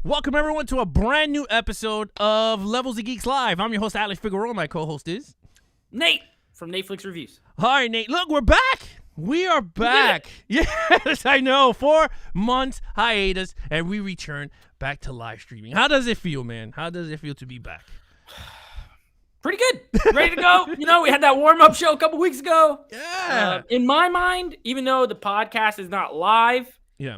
Welcome, everyone, to a brand new episode of Levels of Geeks Live. I'm your host, Alex Figueroa. My co-host is... Nate from Netflix Reviews. Hi, Nate. Look, we're back. We are back. Yes, I know. 4 months hiatus, and we return back to live streaming. How does it feel, man? How does it feel to be back? Pretty good. Ready to go. You know, we had that warm-up show a couple weeks ago. Yeah. In my mind, even though the podcast is not live,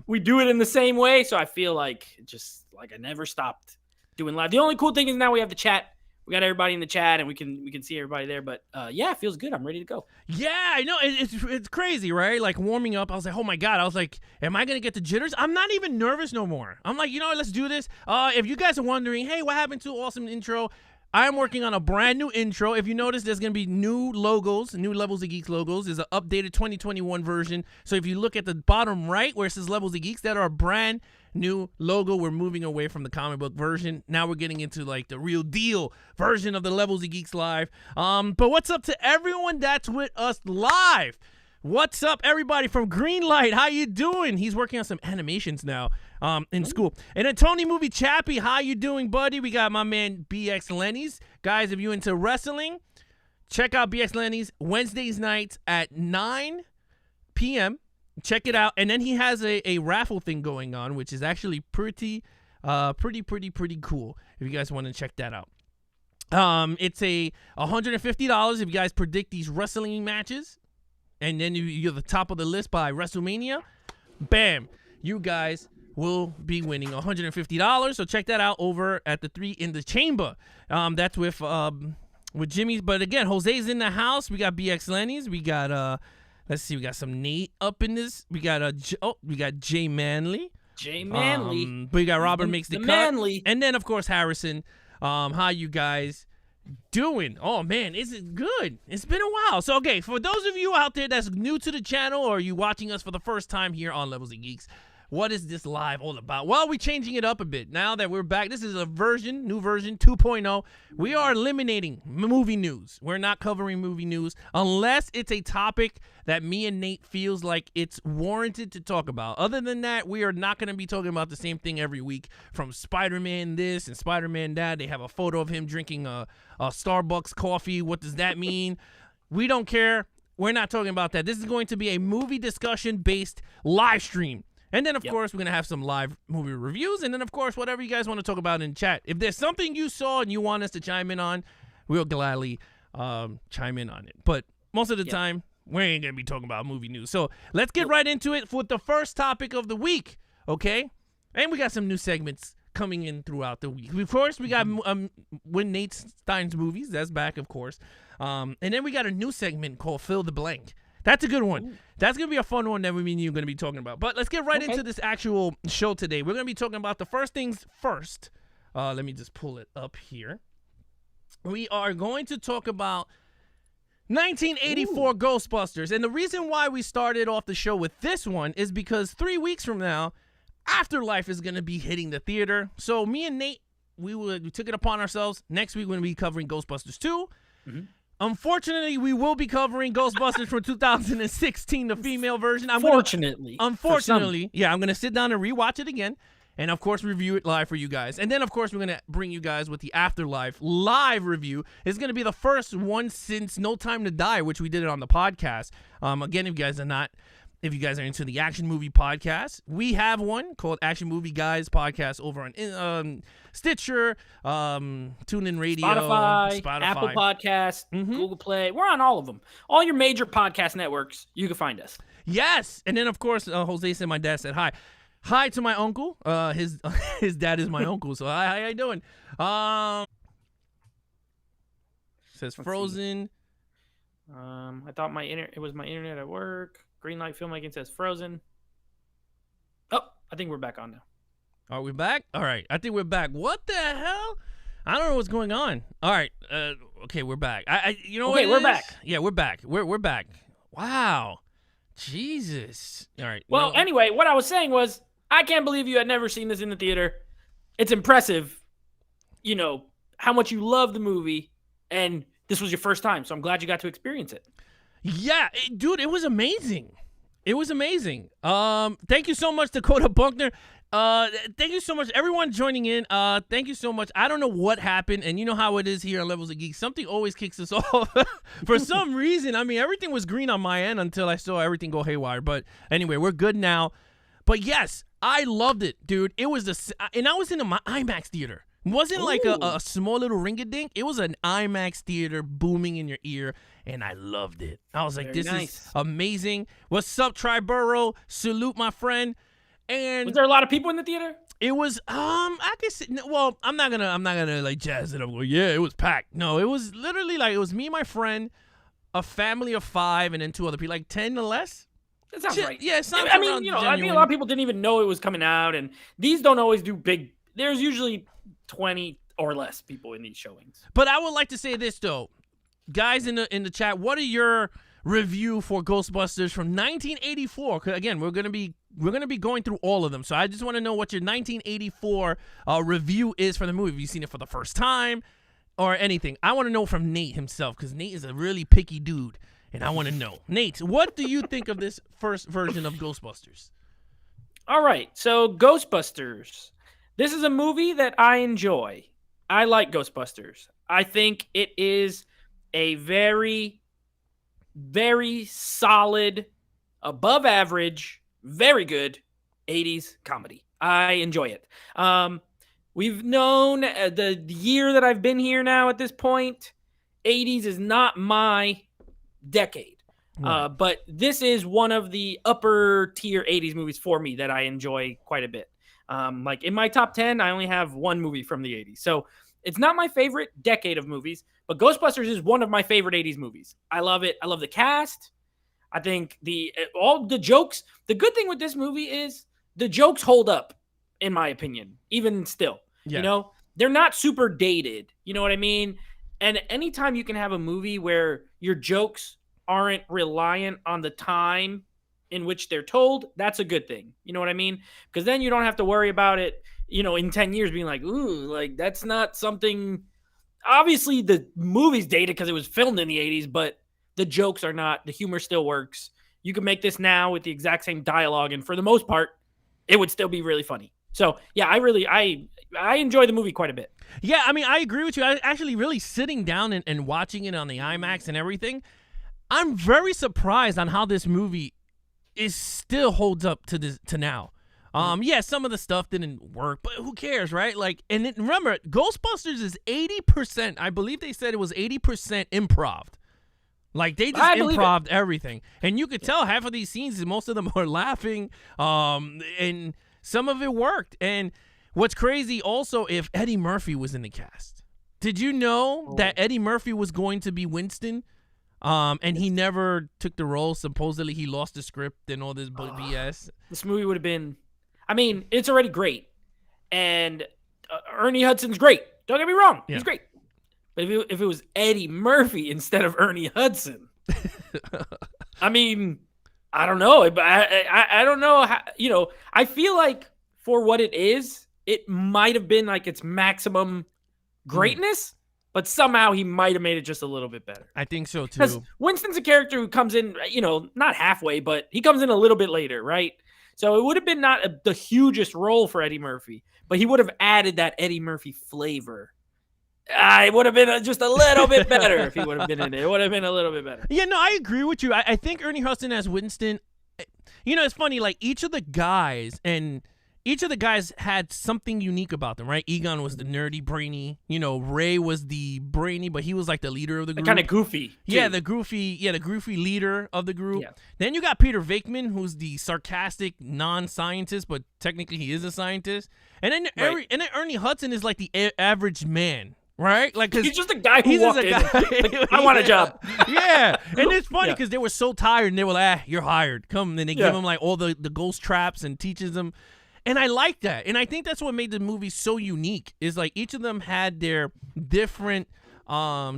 we do it in the same way, so I feel like I never stopped doing live. The only cool thing is now we have the chat. We got everybody in the chat, and we can see everybody there. But yeah, it feels good. I'm ready to go. Yeah, I know. It's crazy, right? Like warming up, I was like, oh my God. I was like, am I gonna get the jitters? I'm not even nervous no more. I'm like, you know what? Let's do this. If you guys are wondering, hey, what happened to awesome intro? I am working on a brand new intro. If you notice, there's going to be new logos, new Levels of Geeks logos. There's an updated 2021 version. So if you look at the bottom right where it says Levels of Geeks, that are a brand new logo. We're moving away from the comic book version. Now we're getting into like the real deal version of the Levels of Geeks Live. But what's up to everyone that's with us live? What's up, everybody from Greenlight? How you doing? He's working on some animations now in school. And then Tony Movie Chappie, how you doing, buddy? We got my man BX Lenny's. Guys, if you into wrestling, check out BX Lenny's Wednesdays nights at 9 p.m. Check it out. And then he has a raffle thing going on, which is actually pretty cool. If you guys want to check that out. It's a $150 if you guys predict these wrestling matches. And then you're the top of the list by WrestleMania. Bam. You guys will be winning $150. So check that out over at the 3 in the Chamber. That's with Jimmy's. But again, Jose's in the house. We got BX Lenny's. We got let's see, we got some Nate up in this. We got Jay Manley. But we got Robert makes the cut. Manly. And then of course Harrison. How you guys doing? Oh man, is it good? It's been a while. So okay, for those of you out there that's new to the channel or you watching us for the first time here on Levels of Geeks, what is this live all about? Well, we're changing it up a bit now that we're back. This is a new version 2.0. We are eliminating movie news. We're not covering movie news unless it's a topic that me and Nate feels like it's warranted to talk about. Other than that, we are not going to be talking about the same thing every week, from Spider-Man this and Spider-Man that. They have a photo of him drinking a Starbucks coffee. What does that mean? We don't care. We're not talking about that. This is going to be a movie discussion-based live stream. And then, of course, we're going to have some live movie reviews. And then, of course, whatever you guys want to talk about in chat. If there's something you saw and you want us to chime in on, we'll gladly chime in on it. But most of the time, we ain't going to be talking about movie news. So let's get right into it with the first topic of the week, okay? And we got some new segments coming in throughout the week. Of course, we got When Nate Stein's Movies. That's back, of course. And then we got a new segment called Fill the Blank. That's a good one. Ooh. That's going to be a fun one that we and you are going to be talking about. But let's get right into this actual show today. We're going to be talking about the first things first. Let me just pull it up here. We are going to talk about 1984 Ghostbusters. And the reason why we started off the show with this one is because 3 weeks from now, Afterlife is going to be hitting the theater. So me and Nate, we took it upon ourselves. Next week, we're going to be covering Ghostbusters 2. Mm-hmm. Unfortunately, we will be covering Ghostbusters from 2016, the female version. Unfortunately, yeah, I'm going to sit down and rewatch it again and, of course, review it live for you guys. And then, of course, we're going to bring you guys with the Afterlife live review. It's going to be the first one since No Time to Die, which we did it on the podcast. Again, if you guys are into the action movie podcast, we have one called Action Movie Guys Podcast over on Stitcher, TuneIn Radio, Spotify, Apple Podcasts, Google Play. We're on all of them. All your major podcast networks, you can find us. Yes. And then, of course, Jose said my dad said hi. Hi to my uncle. His dad is my uncle. So hi, how you doing? Says Frozen. I thought it was my internet at work. Greenlight Filmmaking says Frozen. Oh, I think we're back on now. Are we back? All right. I think we're back. What the hell? I don't know what's going on. All right. Okay, we're back. You know what? Okay, we're back. Yeah, we're back. We're back. Wow. Jesus. All right. Well, anyway, what I was saying was, I can't believe you had never seen this in the theater. It's impressive, you know, how much you love the movie, and this was your first time, so I'm glad you got to experience it. Yeah, dude, it was amazing. It was amazing. Thank you so much, Dakota Buckner. Thank you so much, everyone joining in. Thank you so much. I don't know what happened, and you know how it is here on Levels of Geeks. Something always kicks us off for some reason. I mean, everything was green on my end until I saw everything go haywire. But anyway, we're good now. But yes, I loved it, dude. It was and I was in my IMAX theater. It wasn't like a small little ring-a-dink. It was an IMAX theater booming in your ear, and I loved it. I was like, this is amazing. What's up, Triborough? Salute, my friend. And was there a lot of people in the theater? It was I guess well, I'm not gonna like jazz it up. Well, yeah, it was packed. No, it was literally like it was me and my friend, a family of 5, and then 2 other people, like 10 or less. That sounds right. Yeah, it sounds I mean, you know, I think a lot of people didn't even know it was coming out, and these don't always do big. There's usually 20 or less people in these showings. But I would like to say this though, guys in the chat, what are your review for Ghostbusters from 1984? Because again, we're gonna be going through all of them, so I just want to know what your 1984 review is for the movie. Have you seen it for the first time or anything? I want to know from Nate himself, because Nate is a really picky dude, and I want to know. Nate, what do you think of this first version of Ghostbusters? All right, so Ghostbusters. This is a movie that I enjoy. I like Ghostbusters. I think it is a very, very solid, above average, very good 80s comedy. I enjoy it. We've known the year that I've been here now at this point, 80s is not my decade. Right. But this is one of the upper tier 80s movies for me that I enjoy quite a bit. Like in my top 10, I only have one movie from the 80s. So it's not my favorite decade of movies, but Ghostbusters is one of my favorite 80s movies. I love it. I love the cast. I think all the jokes, the good thing with this movie is the jokes hold up, in my opinion, even still. Yeah. You know, they're not super dated. You know what I mean? And anytime you can have a movie where your jokes aren't reliant on the time in which they're told, that's a good thing. You know what I mean? Because then you don't have to worry about it, you know, in 10 years being like, ooh, like that's not something. Obviously, the movie's dated because it was filmed in the 80s, but the jokes are not. The humor still works. You can make this now with the exact same dialogue, and for the most part, it would still be really funny. So, yeah, I enjoy the movie quite a bit. Yeah, I mean, I agree with you. I actually really sitting down and watching it on the IMAX and everything, I'm very surprised on how this movie still holds up to now. Yeah, some of the stuff didn't work, but who cares, right? Like, and remember, Ghostbusters is 80%. I believe they said it was 80% improv. Like, they just improv'd everything. And you could tell half of these scenes, most of them are laughing, and some of it worked. And what's crazy also, if Eddie Murphy was in the cast. Did you know that Eddie Murphy was going to be Winston? And he never took the role. Supposedly, he lost the script and all this BS. This movie would have been, I mean, it's already great. And Ernie Hudson's great. Don't get me wrong. Yeah. He's great. But if it was Eddie Murphy instead of Ernie Hudson, I mean, I don't know. But I don't know how, you know, I feel like for what it is, it might have been like its maximum greatness, but somehow he might have made it just a little bit better. I think so, too. Because Winston's a character who comes in, you know, not halfway, but he comes in a little bit later, right? So it would have been not the hugest role for Eddie Murphy, but he would have added that Eddie Murphy flavor. It would have been just a little bit better if he would have been in it. It would have been a little bit better. Yeah, no, I agree with you. I think Ernie Hudson as Winston, you know, it's funny, like each of the guys had something unique about them, right? Egon was the nerdy, brainy. You know, Ray was the brainy, but he was like the leader of the group. Kind of goofy. Too. Yeah, the goofy leader of the group. Yeah. Then you got Peter Venkman, who's the sarcastic non-scientist, but technically he is a scientist. And then Ernie Hudson is like the average man. Right? Like, he's just a guy who walked in. Like, I want a job. Yeah. And it's funny because they were so tired and they were like, you're hired. Come. And they give him like all the ghost traps and teaches them. And I like that. And I think that's what made the movie so unique is like each of them had their different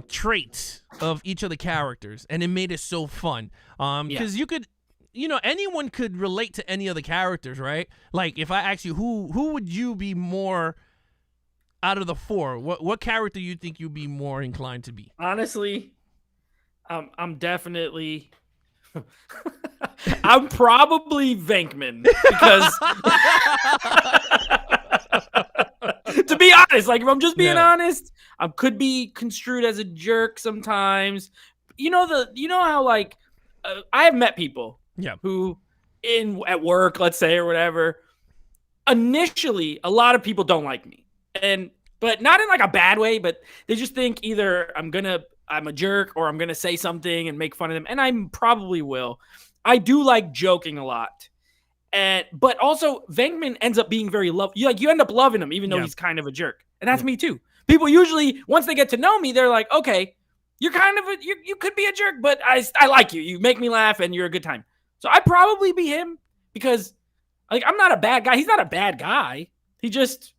traits of each of the characters. And it made it so fun. Because you could, you know, anyone could relate to any of the characters, right? Like if I ask you, who would you be more out of the 4, what character you think you'd be more inclined to be? Honestly, I'm definitely I'm probably Venkman because, to be honest, like if I'm just being honest, I could be construed as a jerk sometimes. You know how like I have met people who at work, let's say, or whatever. Initially, a lot of people don't like me, but not in like a bad way, but they just think either I'm a jerk or I'm gonna say something and make fun of them, and I probably will. I do like joking a lot, but also Venkman ends up being very you end up loving him even though he's kind of a jerk, and that's me too. People usually once they get to know me, they're like, okay, you're kind of you could be a jerk, but I like you. You make me laugh, and you're a good time. So I'd probably be him because like I'm not a bad guy. He's not a bad guy. He just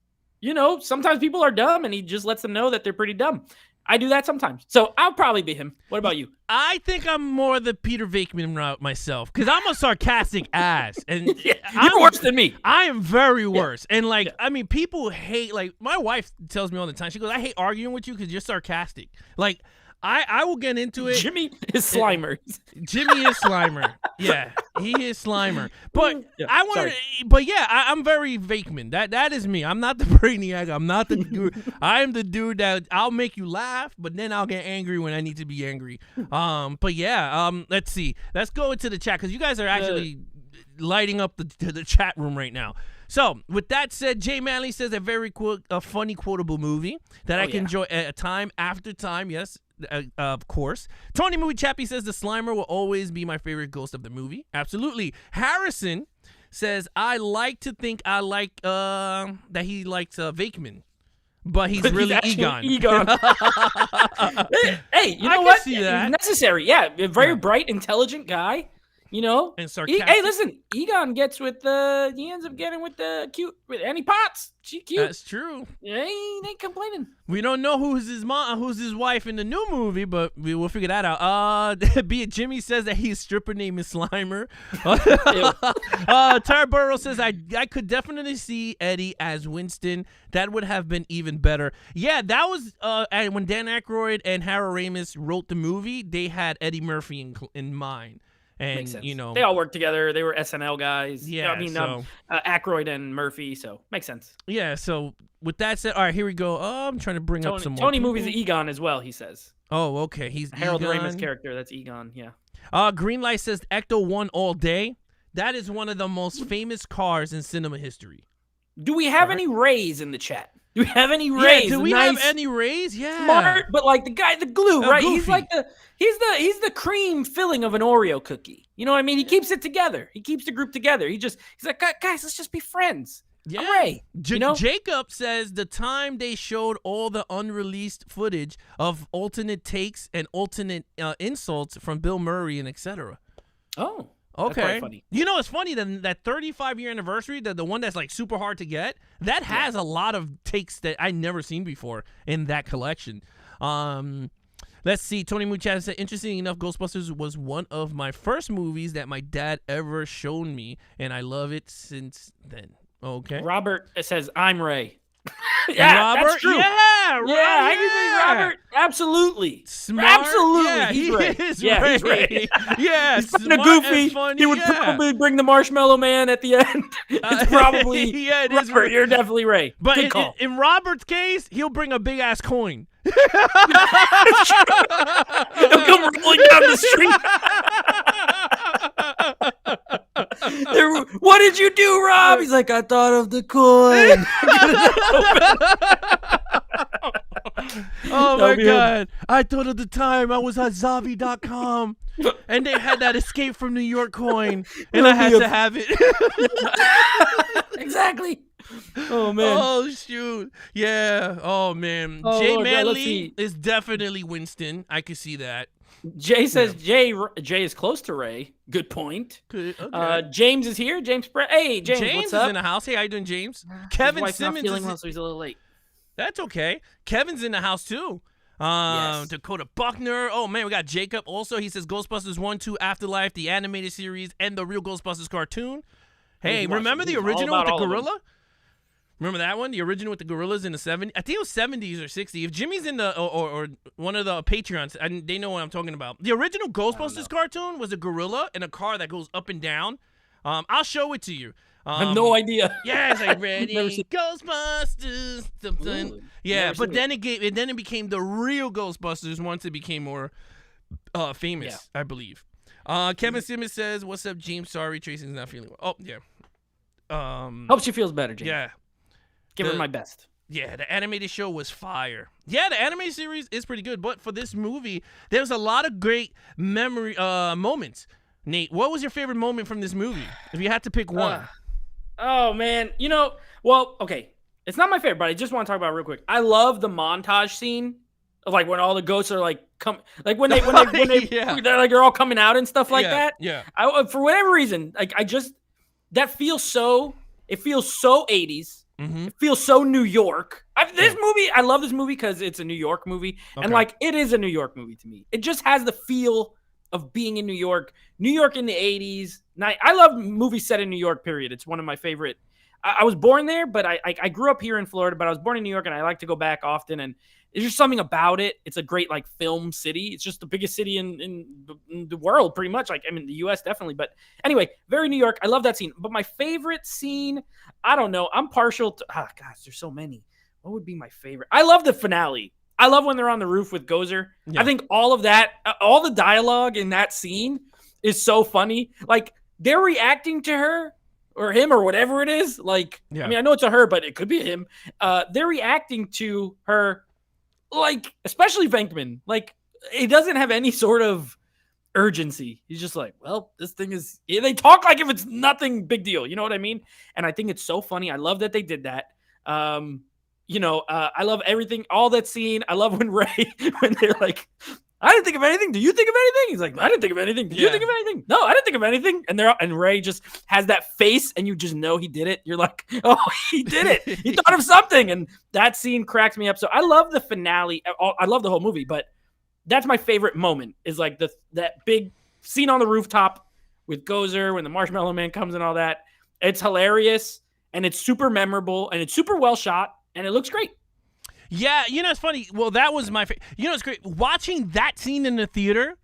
sometimes people are dumb, and he just lets them know that they're pretty dumb. I do that sometimes. So I'll probably be him. What about you? I think I'm more the Peter Venkman route myself because I'm a sarcastic ass. And you're worse than me. I am very worse. And like, I mean, people hate, like my wife tells me all the time, she goes, I hate arguing with you because you're sarcastic. Like, I will get into it. Jimmy is Slimer. Jimmy is Slimer. Yeah, he is Slimer. But I'm very Venkman. That is me. I'm not the brainiac. I'm not the dude. I am the dude that I'll make you laugh, but then I'll get angry when I need to be angry. Let's see. Let's go into the chat because you guys are actually lighting up the chat room right now. So, with that said, Jay Manley says a funny quotable movie that I can enjoy time after time. Yes. Of course. Tony Movie Chappie says the Slimer will always be my favorite ghost of the movie. Absolutely. Harrison says I like to think I like that he likes Venkman, but he's really Egon. Hey, you know what? See that. Necessary. Yeah, a very bright, intelligent guy. And sarcastic. Hey, listen, Egon gets with he ends up getting with the cute with Annie Potts. She cute. That's true. Yeah, he ain't complaining. We don't know who's his mom, who's his wife in the new movie, but we'll figure that out. Jimmy says that his stripper name is Slimer. Tara Burrow says I could definitely see Eddie as Winston. That would have been even better. Yeah, that was when Dan Aykroyd and Harold Ramis wrote the movie. They had Eddie Murphy in mind. And they all worked together. They were SNL guys. Yeah, Aykroyd and Murphy. So makes sense. Yeah. So with that said, all right, here we go. I'm trying to bring up some more. Tony movies Egon as well. He says. Oh, okay. He's Harold Ramis character. That's Egon. Yeah. Greenlight says Ecto 1 all day. That is one of the most famous cars in cinema history. Do we have any Rays in the chat? Do we have any Rays? Yeah, do we have any Rays? Yeah. Smart, but like the guy, the glue, right? Goofy. He's like he's the cream filling of an Oreo cookie. You know what I mean? He keeps it together. He keeps the group together. He's like, guys, let's just be friends. Yeah. Ray. Jacob says the time they showed all the unreleased footage of alternate takes and alternate insults from Bill Murray and etc. Oh. Okay. That's quite funny. It's funny that 35-year anniversary, the one that's like super hard to get, that has a lot of takes that I never seen before in that collection. Let's see. Tony Muchad said, interesting enough, Ghostbusters was one of my first movies that my dad ever shown me, and I love it since then. Okay. Robert says, I'm Ray. Yeah, Robert? That's true. Yeah, I can say Robert. Absolutely. Smart. Absolutely. Yeah, he's Ray. He's Ray. Yeah, he's kind of goofy. Funny, he would probably bring the Marshmallow Man at the end. It's probably it is Robert. You're definitely Ray. But good call. In Robert's case, he'll bring a big ass coin. He'll come rolling down the street. What did you do, Rob? He's like, I thought of the coin. Oh my God. I thought of the time I was at Zavi.com and they had that Escape from New York coin and I had to have it. Exactly. Oh man. Oh shoot. Yeah. Oh man. Jay Manley is definitely Winston. I could see that. Jay says Jay is close to Ray. Good point. Okay. James is here. Hey, James, what's up? Is in the house. Hey, how you doing, James? Kevin His wife's Simmons not feeling well, so he's a little late. That's okay. Kevin's in the house too. Yes. Dakota Buckner. Oh man, we got Jacob. Also, he says Ghostbusters 1, 2, Afterlife, the animated series, and the real Ghostbusters cartoon. Hey, remember the original with the gorilla? Remember that one? The original with the gorillas in the 70s? I think it was 70s or 60s. If Jimmy's in the or one of the Patreons, they know what I'm talking about. The original Ghostbusters cartoon was a gorilla in a car that goes up and down. I'll show it to you. I have no idea. Yeah, it's like ready Ghostbusters. Something. Yeah, but then it became the real Ghostbusters once it became more famous, I believe. Kevin Simmons says, "What's up, James? Sorry, Tracy's not feeling well." Oh, yeah. Hope she feels better, James. Yeah. Give her my best. Yeah, the animated show was fire. Yeah, the animated series is pretty good, but for this movie, there's a lot of great memory moments. Nate, what was your favorite moment from this movie? If you had to pick one. Oh man, okay. It's not my favorite, but I just want to talk about it real quick. I love the montage scene of like when all the ghosts are like when they they're like they're all coming out and stuff like that. Yeah. For whatever reason, like that feels so 80s. Mm-hmm. It feels so New York. Movie, I love this movie because it's a New York movie. Okay. And like it is a New York movie to me. It just has the feel of being in New York in the 80s. I love movies set in New York, period. It's one of my favorite. I was born there, but I grew up here in Florida, but I was born in New York and I like to go back often. And there's just something about it. It's a great like film city. It's just the biggest city in the world, pretty much. Like, I mean, the U.S. definitely. But anyway, very New York. I love that scene. But my favorite scene, I don't know. I'm partial to, gosh, there's so many. What would be my favorite? I love the finale. I love when they're on the roof with Gozer. Yeah. I think all of that, all the dialogue in that scene is so funny. Like, they're reacting to her or him or whatever it is. Like, I mean, I know it's a her, but it could be a him. They're reacting to her, like, especially Venkman. Like, it doesn't have any sort of urgency. He's just like, well, this thing is... They talk like if it's nothing big deal. You know what I mean? And I think it's so funny. I love that they did that. I love everything, all that scene. I love when when they're like, I didn't think of anything. Do you think of anything? He's like, I didn't think of anything. Did you think of anything? No, I didn't think of anything. And Ray just has that face and you just know he did it. You're like, oh, he did it. He thought of something. And that scene cracks me up. So I love the finale. I love the whole movie, but that's my favorite moment is like that big scene on the rooftop with Gozer when the Marshmallow Man comes and all that. It's hilarious and it's super memorable and it's super well shot and it looks great. Yeah, it's funny. Well, that was my favorite. It's great. Watching that scene in the theater,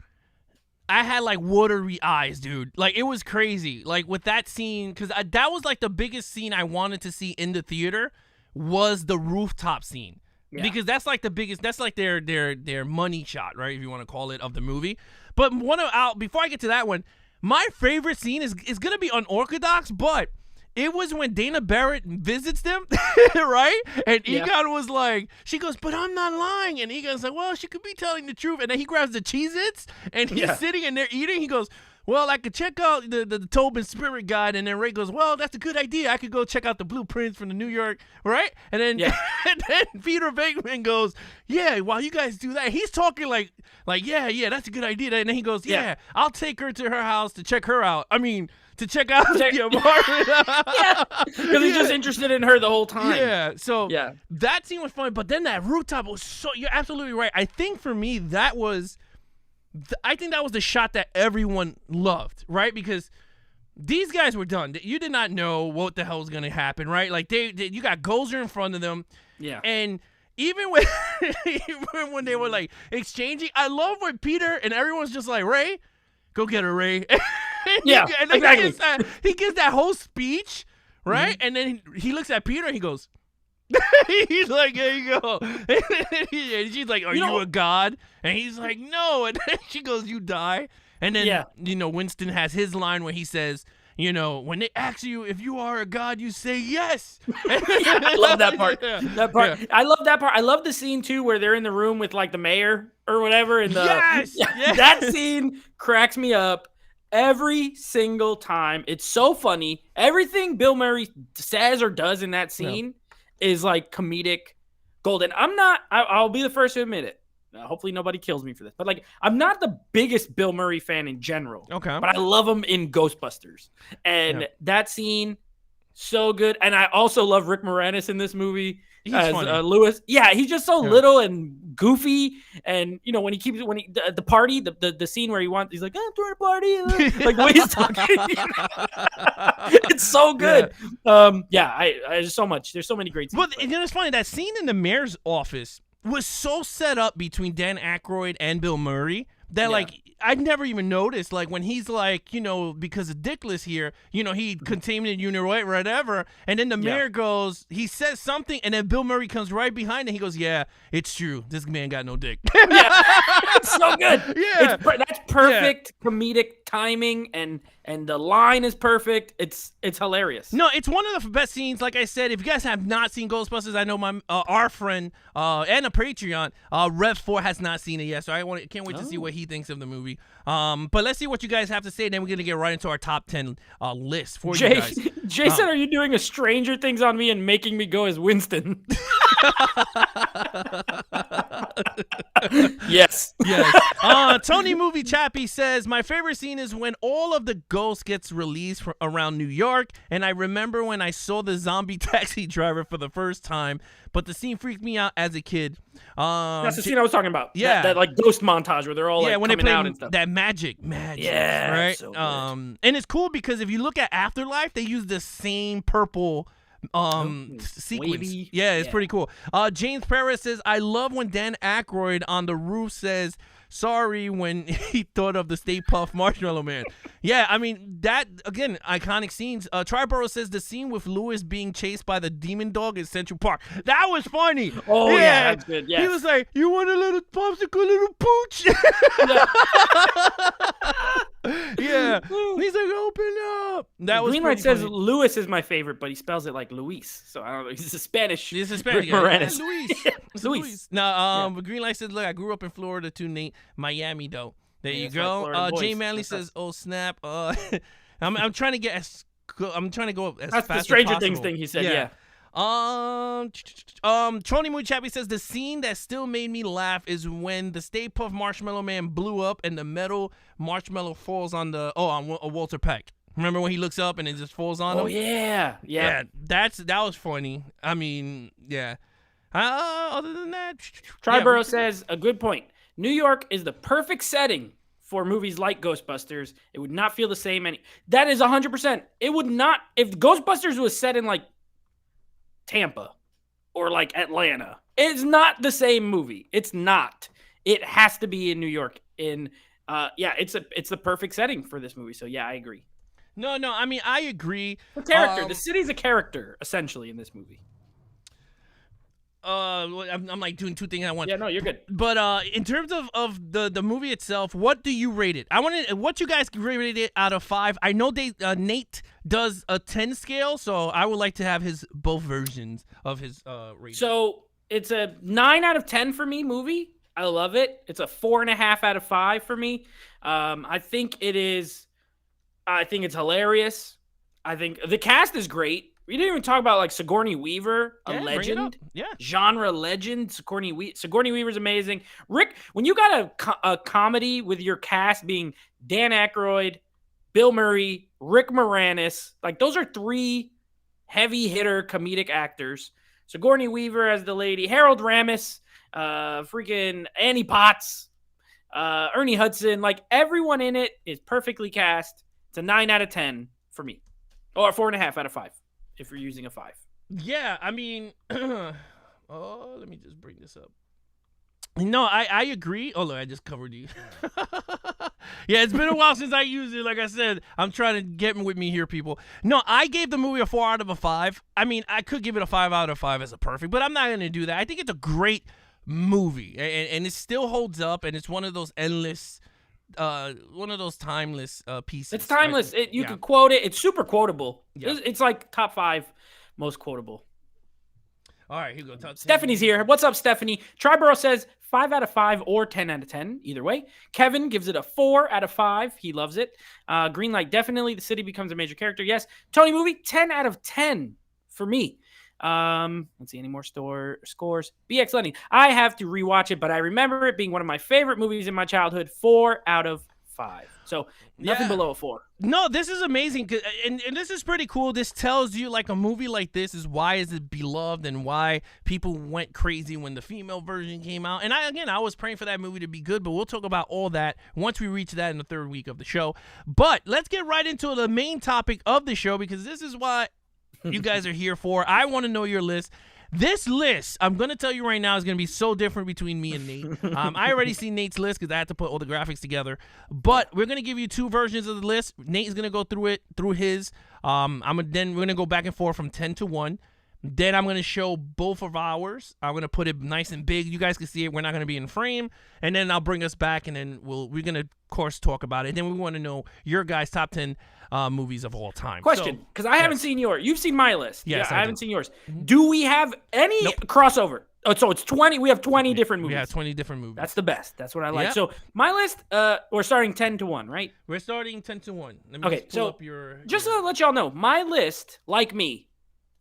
I had like watery eyes, dude. Like, it was crazy. Like, with that scene, because that was like the biggest scene I wanted to see in the theater was the rooftop scene. Yeah. Because that's like the biggest, that's like their money shot, right? If you want to call it, of the movie. But before I get to that one, my favorite scene is going to be unorthodox, but it was when Dana Barrett visits them, right? And Egon was like, she goes, but I'm not lying. And Egon's like, well, she could be telling the truth. And then he grabs the Cheez-Its and he's sitting and they're eating. He goes, well, I could check out the Tobin Spirit Guide. And then Ray goes, well, that's a good idea. I could go check out the blueprints from the New York, right? And then, and then Peter Venkman goes, yeah, while you guys do that, he's talking like, yeah, that's a good idea. And then he goes, yeah, I'll take her to her house to check her out. I mean, to check out the apartment. Because he's just interested in her the whole time. Yeah, so that scene was funny, but then that rooftop was so... You're absolutely right. I think for me, that was... I think that was the shot that everyone loved, right? Because these guys were done. You did not know what the hell was going to happen, right? Like, you got Gozer in front of them. Yeah. And even when they were, like, exchanging... I love when Peter and everyone's just like, Ray, go get her, Ray. Exactly. He gives that whole speech, right? Mm-hmm. And then he looks at Peter and he goes, he's like, there you go. And she's like, are you a god? And he's like, no. And then she goes, you die. And then, Winston has his line where he says, when they ask you if you are a god, you say yes. I love that part. That part. Yeah. I love that part. I love the scene, too, where they're in the room with, like, the mayor or whatever. And yes! That scene cracks me up every single time. It's so funny. Everything Bill Murray says or does in that scene is, like, comedic gold. And I'll be the first to admit it. Hopefully nobody kills me for this. But, like, I'm not the biggest Bill Murray fan in general. Okay. But I love him in Ghostbusters. And that scene, so good. And I also love Rick Moranis in this movie. as Lewis. Yeah, he's just so little and goofy. And when the party, the scene where he's like, I'm throwing a party, like the way he's talking, it's so good. There's so much. There's so many great scenes. But it's funny, that scene in the mayor's office was so set up between Dan Aykroyd and Bill Murray that like I never even noticed, like when he's like, because of Dickless here, he contaminated unit right, whatever, and then the mayor goes, he says something, and then Bill Murray comes right behind and he goes, yeah, it's true, this man got no dick. It's so good. Yeah, that's perfect comedic timing, and the line is perfect. It's hilarious. No, it's one of the best scenes. Like I said, if you guys have not seen Ghostbusters, I know my our friend and a Patreon, Rev4 has not seen it yet, so I can't wait to see what he thinks of the movie. But let's see what you guys have to say, then we're gonna get right into our top 10 list for you guys. Jason, are you doing a Stranger Things on me and making me go as Winston? Yes. Tony Movie Chappie says, my favorite scene is when all of the ghosts gets released around New York, and I remember when I saw the zombie taxi driver for the first time, but the scene freaked me out as a kid. That's the scene I was talking about. Yeah, that like ghost montage where they're all like when coming they play out and stuff. That magic. Yeah, right. So and it's cool because if you look at Afterlife, they use the same purple sequence. Wavy. Yeah, it's pretty cool. James Perez says, I love when Dan Aykroyd on the roof says sorry when he thought of the Stay Puft Marshmallow Man. Yeah, I mean, that, again, iconic scenes. Triborough says the scene with Lewis being chased by the demon dog in Central Park. That was funny. Oh, yeah, that's good. Yes. He was like, you want a little popsicle, little pooch? Yeah. He's like, open up. That was Greenlight says funny. Lewis is my favorite, but he spells it like Luis. So I don't know. He's a Spanish. He's a Spanish. Moranis. Luis. No, Greenlight says, look, I grew up in Florida too, Nate. Miami, though. There you go. Jay Manley says, "Oh snap!" I'm trying to get I'm trying to go as That's fast the Stranger as Things thing he said. Yeah. Tony Moon Chappie says the scene that still made me laugh is when the Stay Puft Marshmallow Man blew up and the metal marshmallow falls on on Walter Peck. Remember when he looks up and it just falls on him? Oh yeah. That was funny. I mean, yeah. Other than that, Triborough says a good point. New York is the perfect setting for movies like Ghostbusters. It would not feel the same. That is 100%. It would not. If Ghostbusters was set in like Tampa or like Atlanta, it's not the same movie. It's not. It has to be in New York. It's the perfect setting for this movie. So yeah, I agree. No, I mean, I agree. The character. The city's a character essentially in this movie. I'm like doing two things at once. Yeah, no, you're good. But in terms of the movie itself, what do you rate it? What you guys rated it out of 5. I know Nate does a 10 scale, so I would like to have his both versions of his rating. So it's a 9 out of 10 for me movie. I love it. It's a 4.5 out of 5 for me. I think it's hilarious. I think the cast is great. We didn't even talk about like Sigourney Weaver, a legend, genre legend. Sigourney Weaver's amazing. Rick, when you got a comedy with your cast being Dan Aykroyd, Bill Murray, Rick Moranis, like those are 3 heavy hitter comedic actors. Sigourney Weaver as the lady, Harold Ramis, freaking Annie Potts, Ernie Hudson, like everyone in it is perfectly cast. It's a 9 out of 10 for me, or 4.5 out of 5. If you're using a 5. Yeah, I mean, let me just bring this up. No, I agree. Oh, look, I just covered you. Yeah, it's been a while since I used it. Like I said, I'm trying to get with me here, people. No, I gave the movie a 4 out of 5. I mean, I could give it a 5 out of 5 as a perfect, but I'm not going to do that. I think it's a great movie, and it still holds up, and it's one of those endless, one of those timeless pieces. It's timeless. You can quote it. It's super quotable. Yeah. It's like top 5 most quotable. All right, here we go. Stephanie's here. What's up, Stephanie? Triborough says 5 out of 5 or 10 out of 10. Either way. Kevin gives it a 4 out of 5. He loves it. Greenlight, definitely. The city becomes a major character. Yes. Tony Movie, 10 out of 10 for me. Let's see any more scores. BX Lenny. I have to rewatch it, but I remember it being one of my favorite movies in my childhood. 4 out of 5. So nothing below a 4. No, this is amazing, and this is pretty cool. This tells you like a movie like this is why is it beloved and why people went crazy when the female version came out. And I was praying for that movie to be good, but we'll talk about all that once we reach that in the 3rd week of the show. But let's get right into the main topic of the show, because this is what you guys are here for. I want to know your list. This list, I'm going to tell you right now, is going to be so different between me and Nate. I already see Nate's list because I had to put all the graphics together. But we're going to give you 2 versions of the list. Nate is going to go through his. Then we're going to go back and forth from 10 to 1. Then I'm going to show both of ours. I'm going to put it nice and big. You guys can see it. We're not going to be in frame. And then I'll bring us back, and then we're going to, of course, talk about it. Then we want to know your guys' top 10 movies of all time. Question, because I haven't seen yours. You've seen my list. Yes, I haven't seen yours. Do we have any crossover? Oh, so it's 20. We have 20 different movies. We have 20 different movies. That's the best. That's what I like. Yeah. So my list, we're starting 10 to 1, right? We're starting 10 to 1. Let me Okay, pull so up your... just to let y'all know, my list, like me,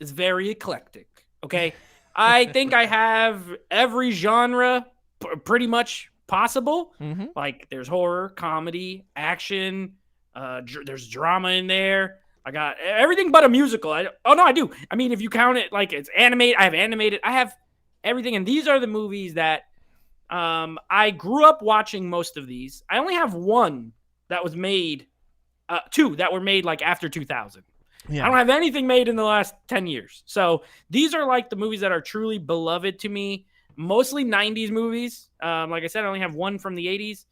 is very eclectic. Okay, I think I have every genre pretty much possible. Mm-hmm. Like there's horror, comedy, action. There's drama in there. I got everything but a musical. I do. I mean, if you count it like it's animated, I have animated. I have everything, and these are the movies that I grew up watching. Most of these, I only have one that was made. 2 that were made like after 2000. Yeah. I don't have anything made in the last 10 years. So these are like the movies that are truly beloved to me. Mostly 90s movies. Like I said, I only have one from the 80s.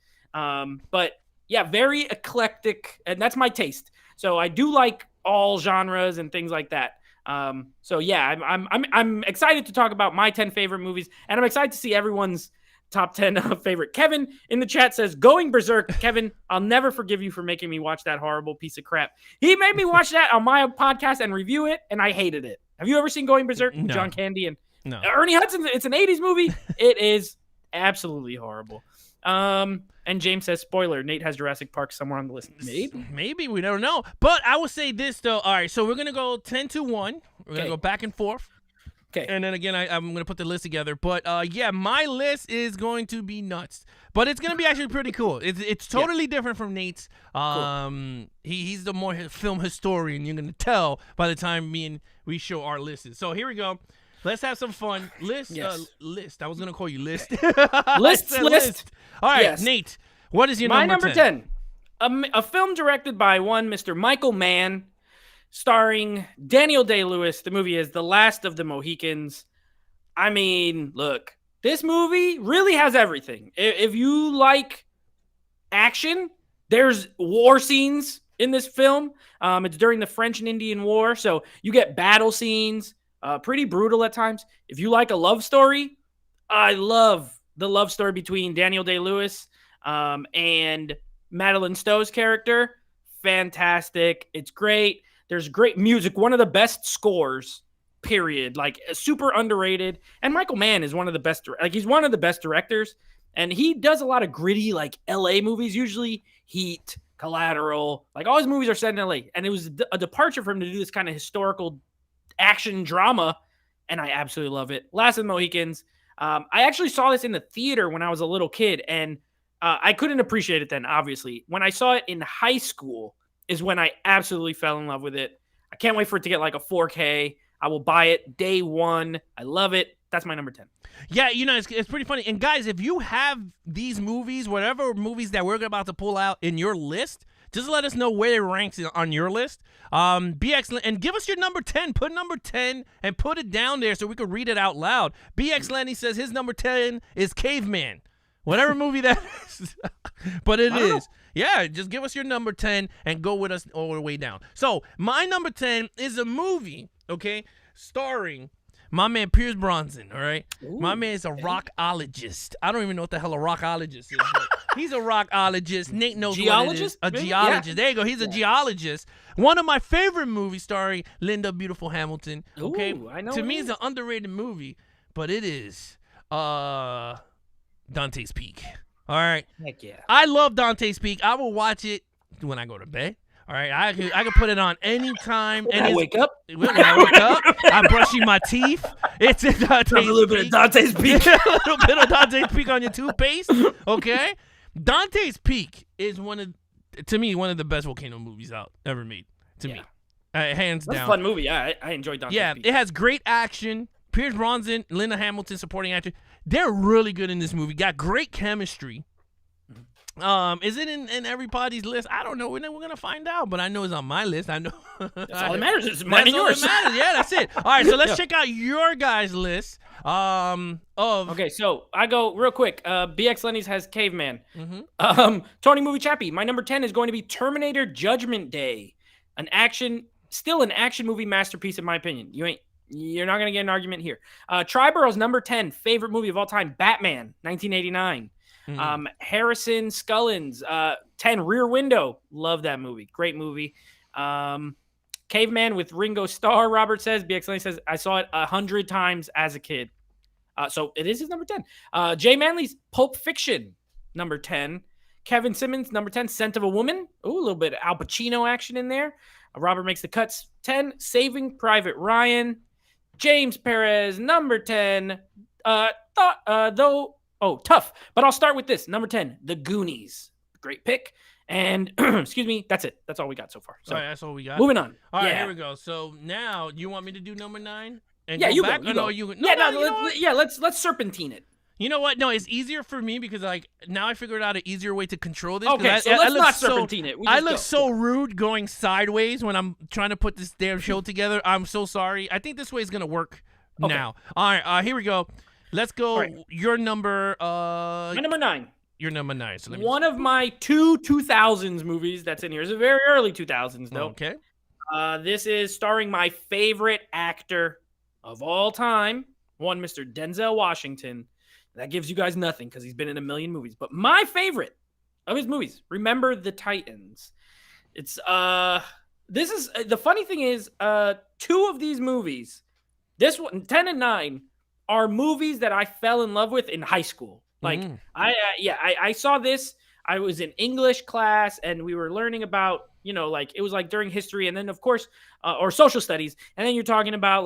But yeah, very eclectic, and that's my taste. So I do like all genres and things like that. So yeah, I'm excited to talk about my 10 favorite movies, and I'm excited to see everyone's top 10 favorite. Kevin in the chat says, "Going Berserk." Kevin, I'll never forgive you for making me watch that horrible piece of crap. He made me watch that on my podcast and review it, and I hated it. Have you ever seen Going Berserk? No. John Candy and No. Ernie Hudson. It's an 80s movie. It is absolutely horrible. And James says, spoiler, Nate has Jurassic Park somewhere on the list. Maybe, we don't know. But I will say this, though. All right, so we're going to go 10 to 1. We're going to go back and forth. Okay. And then again, I'm going to put the list together. But yeah, my list is going to be nuts. But it's going to be actually pretty cool. It's totally different from Nate's. Cool. He's the more film historian. You're going to tell by the time we show our lists. So here we go. Let's have some fun. List. I was going to call you list. List. All right, Yes. Nate, what is your My number 10? A film directed by one Mr. Michael Mann, starring Daniel Day-Lewis. The movie is The Last of the Mohicans. I mean, look, this movie really has everything. If you like action, there's war scenes in this film. It's during the French and Indian War, so you get battle scenes, pretty brutal at times. If you like a love story, I love the love story between Daniel Day-Lewis and Madeline Stowe's character. Fantastic. It's great. There's great music. One of the best scores, period. Like, super underrated. And Michael Mann is one of the best. He's one of the best directors. And he does a lot of gritty, like, L.A. movies. Usually Heat, Collateral. Like, all his movies are set in L.A. And it was a departure for him to do this kind of historical action drama. And I absolutely love it. Last of the Mohicans. I actually saw this in the theater when I was a little kid. And I couldn't appreciate it then, obviously. When I saw it in high school is when I absolutely fell in love with it. I can't wait for it to get like a 4K. I will buy it day one. I love it. That's my number 10. Yeah, you know, it's pretty funny. And guys, if you have these movies, whatever movies that we're about to pull out in your list, just let us know where it ranks on your list. Be excellent. And give us your number 10. Put number 10 and put it down there so we can read it out loud. BX Lenny says his number 10 is Caveman. Whatever movie that is. But it is. Yeah, just give us your number 10 and go with us all the way down. So, my number 10 is a movie, okay, starring my man Pierce Bronson, all right? Ooh, my man is a rockologist. I don't even know what the hell a rockologist is, but he's a rockologist. Nate knows geologist? what it is. A Maybe? geologist. Yeah. There you go. He's a geologist. One of my favorite movies starring Linda Beautiful Hamilton, okay? Ooh, I know to it me, is. it's an underrated movie, but it is Dante's Peak. All right. Heck yeah. I love Dante's Peak. I will watch it when I go to bed. All right. I can put it on anytime. When I wake up. When I wake up, I'm brushing my teeth. It's in Dante's A little bit of Peak. Dante's Peak. A little bit of Dante's Peak on your toothpaste. Okay. Dante's Peak is to me, one of the best volcano movies ever made. To me, hands down. That's a fun movie. Yeah, I enjoyed Dante's Peak. It has great action. Pierce Brosnan, Linda Hamilton, supporting actor. They're really good in this movie. Got great chemistry. Is it in everybody's list? I don't know. We're gonna find out, but I know it's on my list. I know. That's all that matters. It's mine and yours. Yeah, that's it. All right, so let's check out your guys' list. Okay, so I go real quick. BX Lenny's has Caveman. Tony Movie Chappie. My number 10 is going to be Terminator Judgment Day, still an action movie masterpiece in my opinion. You're not gonna get an argument here. Triborough's number 10 favorite movie of all time, Batman, 1989. Harrison Scullins, 10 Rear Window. Love that movie. Great movie. Caveman with Ringo Starr, Robert says. BX Lenny says, I saw it 100 times as a kid. So it is his number 10. Jay Manley's Pulp Fiction, number 10. Kevin Simmons, number 10, Scent of a Woman. Ooh, a little bit of Al Pacino action in there. Robert makes the cuts. 10, Saving Private Ryan. James Perez, number 10. Tough. But I'll start with this. Number 10, The Goonies. Great pick. And, excuse me, that's it. That's all we got so far. So, all right, that's all we got. Moving on. All right, here we go. So now, you want me to do number 9? And you back? go. Let's serpentine it. You know what? No, it's easier for me because now I figured out an easier way to control this. Okay, so let's not serpentine it. I look so rude going sideways when I'm trying to put this damn show together. I'm so sorry. I think this way is going to work now. All right, here we go. Let's go. Right. Your number. My number 9. Your number 9. So one of my 2000s movies that's in here is a very early 2000s though. Okay. This is starring my favorite actor of all time, Mr. Denzel Washington. That gives you guys nothing because he's been in a million movies. But my favorite of his movies, Remember the Titans. It's this is the funny thing is 2 of these movies, this one 10 and 9. Are movies that I fell in love with in high school. Like I saw this. I was in English class and we were learning about, it was like during history and then of course, or social studies. And then you're talking about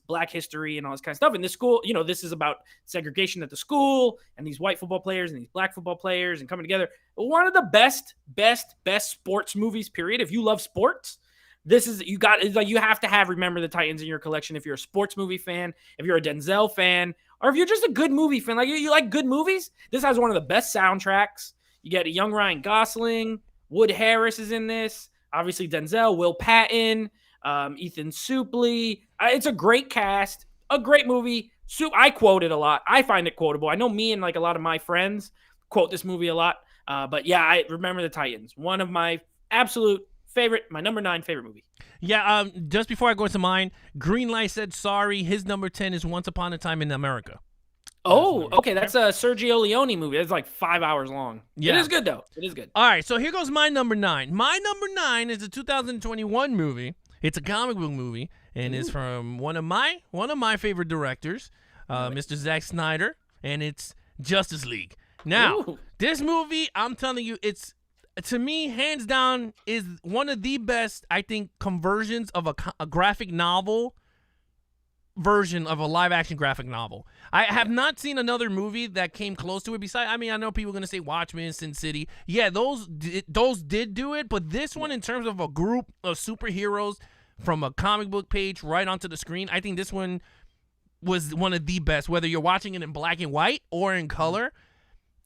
Black history and all this kind of stuff. In this school, this is about segregation at the school and these white football players and these black football players and coming together. One of the best sports movies, period. If you love sports, you have to have Remember the Titans in your collection if you're a sports movie fan, if you're a Denzel fan, or if you're just a good movie fan. Like you like good movies, this has one of the best soundtracks. You get a young Ryan Gosling, Wood Harris is in this, obviously Denzel, Will Patton, Ethan Suplee. It's a great cast, a great movie. I quote it a lot. I find it quotable. I know me and a lot of my friends quote this movie a lot. But yeah, I Remember the Titans. One of my absolute favorite, my number 9 favorite movie. Yeah, just before I go into mine, Greenlight said sorry. His number 10 is Once Upon a Time in America. Oh, okay. That's a Sergio Leone movie. It's like 5 hours long. Yeah. It is good, though. It is good. All right, so here goes my number 9. My number 9 is a 2021 movie. It's a comic book movie, and it's from one of my favorite directors, Mr. Zack Snyder, and it's Justice League. Now, this movie, I'm telling you, to me, hands down, is one of the best, I think, conversions of a graphic novel version of a live-action graphic novel. I have not seen another movie that came close to it. Besides, I know people are going to say Watchmen, Sin City. Yeah, those did do it, but this one, in terms of a group of superheroes from a comic book page right onto the screen, I think this one was one of the best. Whether you're watching it in black and white or in color,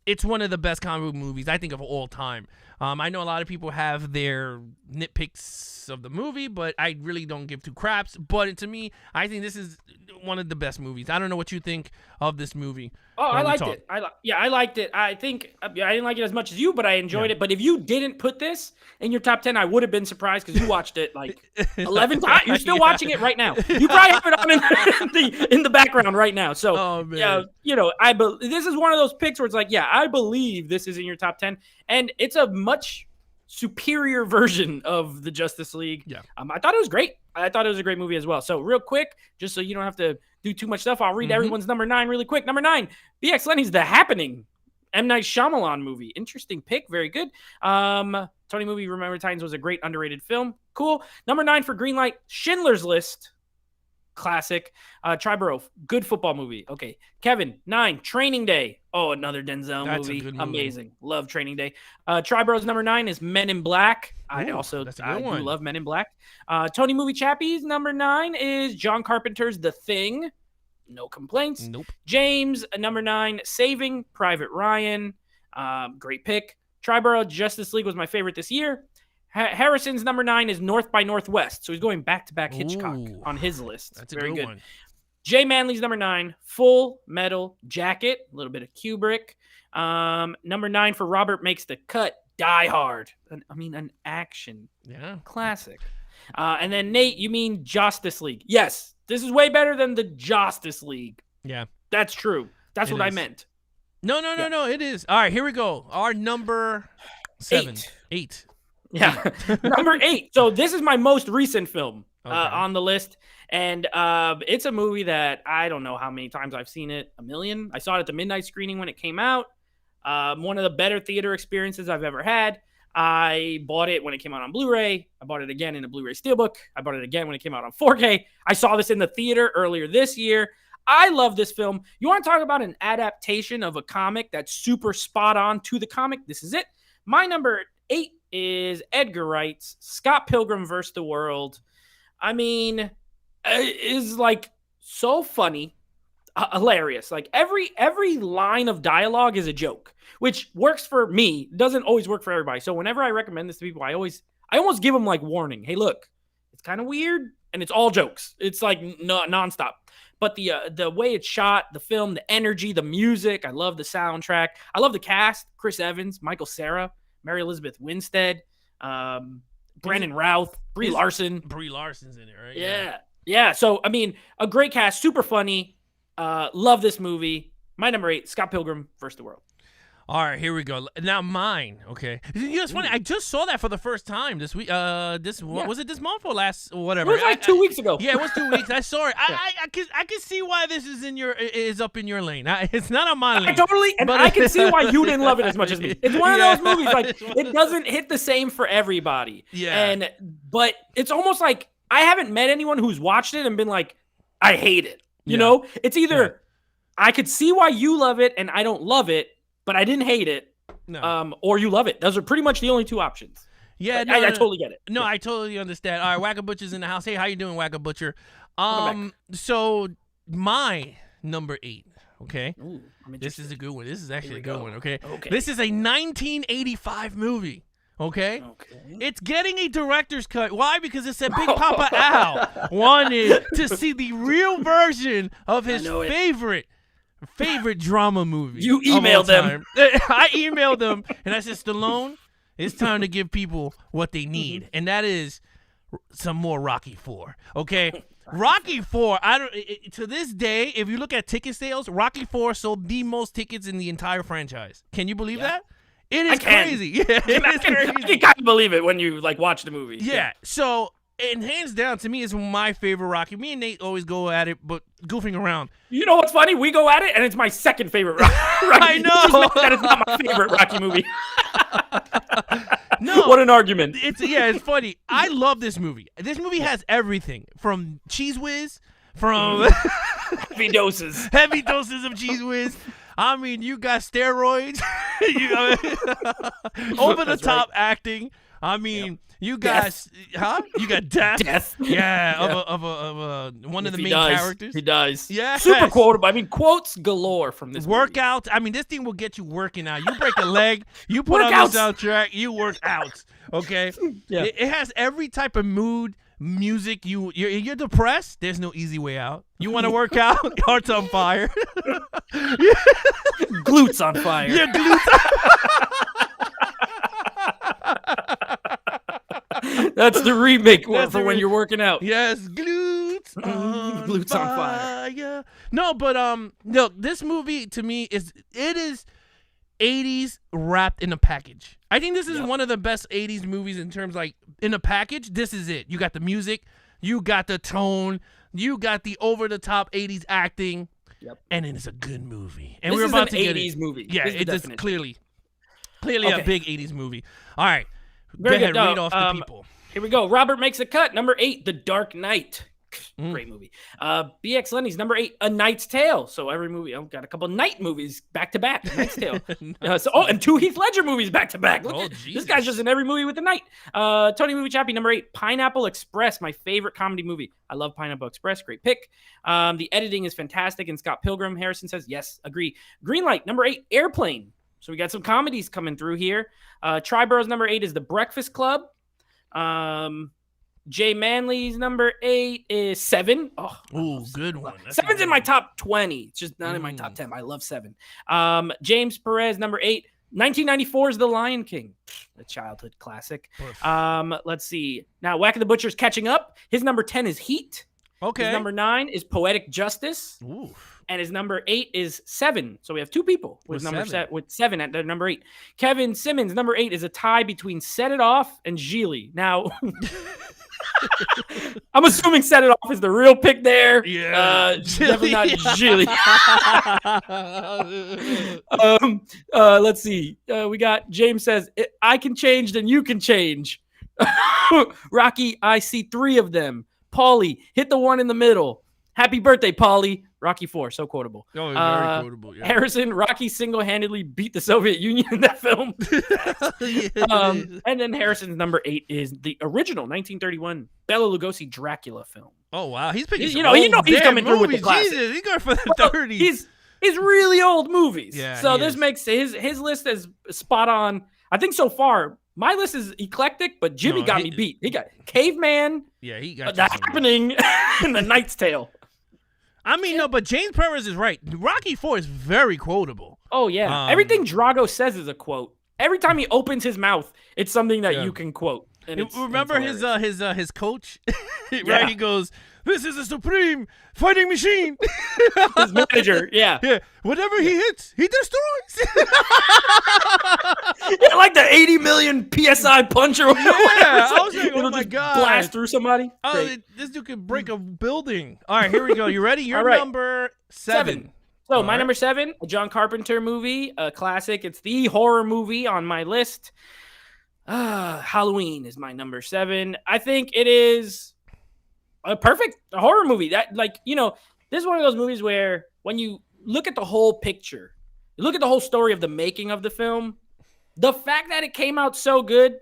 it's one of the best comic book movies, I think, of all time. I know a lot of people have their nitpicks of the movie, but I really don't give two craps. But to me, I think this is one of the best movies. I don't know what you think of this movie. Oh, I liked it. I liked it. I think I didn't like it as much as you, but I enjoyed it. But if you didn't put this in your top 10, I would have been surprised because you watched it like 11 times. You're still watching it right now. You probably have it on in the background right now. So, this is one of those picks where it's like, I believe this is in your top 10. And it's a much superior version of the Justice League. Yeah. I thought it was great. I thought it was a great movie as well. So real quick, just so you don't have to do too much stuff, I'll read everyone's number 9 really quick. Number 9, BX Lenny's The Happening. M. Night Shyamalan movie. Interesting pick. Very good. Tony movie Remember Titans was a great underrated film. Cool. Number 9 for Greenlight, Schindler's List. classic. Triborough, good football movie. Okay. Kevin, 9, Training Day. Oh, another Denzel movie. Movie. Amazing. Love Training Day. Triborough's number 9 is Men in Black. I do love Men in Black. Tony Movie Chappie's number 9 is John Carpenter's The Thing. No complaints. Nope. James, number 9, Saving Private Ryan. Great pick. Triborough, Justice League was my favorite this year. Harrison's number 9 is North by Northwest. So he's going back-to-back Hitchcock on his list. That's very good one. Jay Manley's number 9, Full Metal Jacket. A little bit of Kubrick. Number 9 for Robert makes the cut. Die Hard. An action classic. And then Nate, you mean Justice League. Yes, this is way better than the Justice League. Yeah. That's true. That's what I meant. No, it is. All right, here we go. Our number 7. 8. Yeah. Number 8. So this is my most recent film on the list. And it's a movie that I don't know how many times I've seen it. 1 million. I saw it at the midnight screening when it came out. One of the better theater experiences I've ever had. I bought it when it came out on Blu-ray. I bought it again in a Blu-ray Steelbook. I bought it again when it came out on 4K. I saw this in the theater earlier this year. I love this film. You want to talk about an adaptation of a comic that's super spot on to the comic? This is it. My number 8 is Edgar Wright's Scott Pilgrim vs. the World. It is like so funny, hilarious. Like every line of dialogue is a joke, which works for me. Doesn't always work for everybody. So whenever I recommend this to people, I almost give them like warning. Hey, look, it's kind of weird and it's all jokes. It's like nonstop. But the way it's shot, the film, the energy, the music, I love the soundtrack. I love the cast: Chris Evans, Michael Cera, Mary Elizabeth Winstead, Brandon Routh, Brie Larson. Brie Larson's in it, right? Yeah. So, a great cast, super funny. Love this movie. My number 8, Scott Pilgrim vs. the World. All right, here we go. Now mine, okay. It's funny. I just saw that for the first time this week. Was it this month or last or whatever? It was like 2 weeks ago. Yeah, it was 2 weeks. I saw it. I can see why this is up in your lane. It's not on my lane. I can see why you didn't love it as much as me. It's one of those movies like it doesn't hit the same for everybody. Yeah. But it's almost like I haven't met anyone who's watched it and been like, I hate it. You know, it's either I could see why you love it and I don't love it, but I didn't hate it. No. Or you love it. Those are pretty much the only two options. Yeah, I totally get it. No, I totally understand. All right, Wacka Butcher's in the house. Hey, how you doing, Wacka Butcher? So my number 8, okay? Ooh, this is a good one. This is actually a good one, okay? This is a 1985 movie. Okay? It's getting a director's cut. Why? Because it said Big Papa Al wanted to see the real version of his favorite drama movie. You emailed them. I emailed them, and I said, Stallone, it's time to give people what they need, and that is some more Rocky 4. Okay? Rocky 4, to this day, if you look at ticket sales, Rocky 4 sold the most tickets in the entire franchise. Can you believe that? It is crazy. Yeah, I can kind of believe it when you watch the movie. Yeah. So, and hands down, to me, it's my favorite Rocky. Me and Nate always go at it, but goofing around. You know what's funny? We go at it, and it's my second favorite Rocky. I know. That is not my favorite Rocky movie. No. What an argument. It's funny. I love this movie. This movie has everything from Cheese Whiz, from heavy doses of Cheese Whiz. You got steroids, over the top acting. You got You got death. Yeah, of a one of the main characters. He dies. Yeah, super quotable. Quotes galore from this workout. This thing will get you working out. You break a leg, you put on the soundtrack, you work out. Okay, it has every type of mood. Music, you're depressed, there's no easy way out. You want to work out, heart's on fire. Glutes on fire. Yeah, glutes. That's the remake for when you're working out. Yes, glutes on glutes fire. On fire. No, but this movie to me is 80s wrapped in a package. I think this is one of the best 80s movies in terms in a package. This is it. You got the music, you got the tone, you got the over-the-top 80s acting, and it's a good movie. And we're about to get 80s movie. Yeah, it's clearly a big 80s movie. All right, go ahead, read off the people. Here we go. Robert makes a cut. Number 8, The Dark Knight. Great movie. BX Lenny's number 8, A Knight's Tale. So every movie, I've got a couple Knight movies back to back. Knight's Tale. And 2 Heath Ledger movies back to back. Look, this guy's just in every movie with the Knight. Tony Movie Chappie, number 8, Pineapple Express, my favorite comedy movie. I love Pineapple Express. Great pick. The editing is fantastic. And Scott Pilgrim, Harrison says, yes, agree. Greenlight, number 8, Airplane. So we got some comedies coming through here. Triborough's number 8 is The Breakfast Club. Jay Manley's number 8 is 7. Oh, ooh, good one. That's 7's in my top 20. It's just not in my top 10. I love 7. James Perez, number 8. 1994's The Lion King, a childhood classic. Let's see. Now, Whack of the Butcher's catching up. His number 10 is Heat. Okay. His number 9 is Poetic Justice. Ooh. And his number 8 is 7. So we have 2 people with 7 at their number 8. Kevin Simmons, number 8, is a tie between Set It Off and Gigli. Now, I'm assuming Set It Off is the real pick there. Yeah. Definitely not Gigli. Let's see. We got James says, I can change, then you can change. Rocky, I see 3 of them. Paulie, hit the one in the middle. Happy birthday, Paulie. Rocky 4, so quotable. Oh, very quotable. Yeah. Harrison, Rocky single-handedly beat the Soviet Union in that film. And then Harrison's number 8 is the original 1931 Bela Lugosi Dracula film. Oh wow, he's picking. You know he's coming through with the classics. Jesus, he's going for the 30s. He's really old movies. Yeah. So this makes his list is spot on. I think so far my list is eclectic, but Jimmy got me beat. He got Caveman. Yeah, he got The Happening and The Knight's Tale. I mean, no, but James Perez is right. Rocky 4 is very quotable. Oh, yeah. Everything Drago says is a quote. Every time he opens his mouth, it's something that you can quote. And remember his coach? Right? He goes, "This is a supreme fighting machine." His manager, yeah. Whatever he hits, he destroys. Like the 80 million PSI punch or whatever. Yeah, I was like, oh my God. Blast through somebody. Oh, this dude can break a building. All right, here we go. You ready? You're number 7. So my number 7, a John Carpenter movie, a classic. It's the horror movie on my list. Halloween is my number 7. I think it is a perfect horror movie. That, like, you know, this is one of those movies where when you look at the whole picture, you look at the whole story of the making of the film, the fact that it came out so good,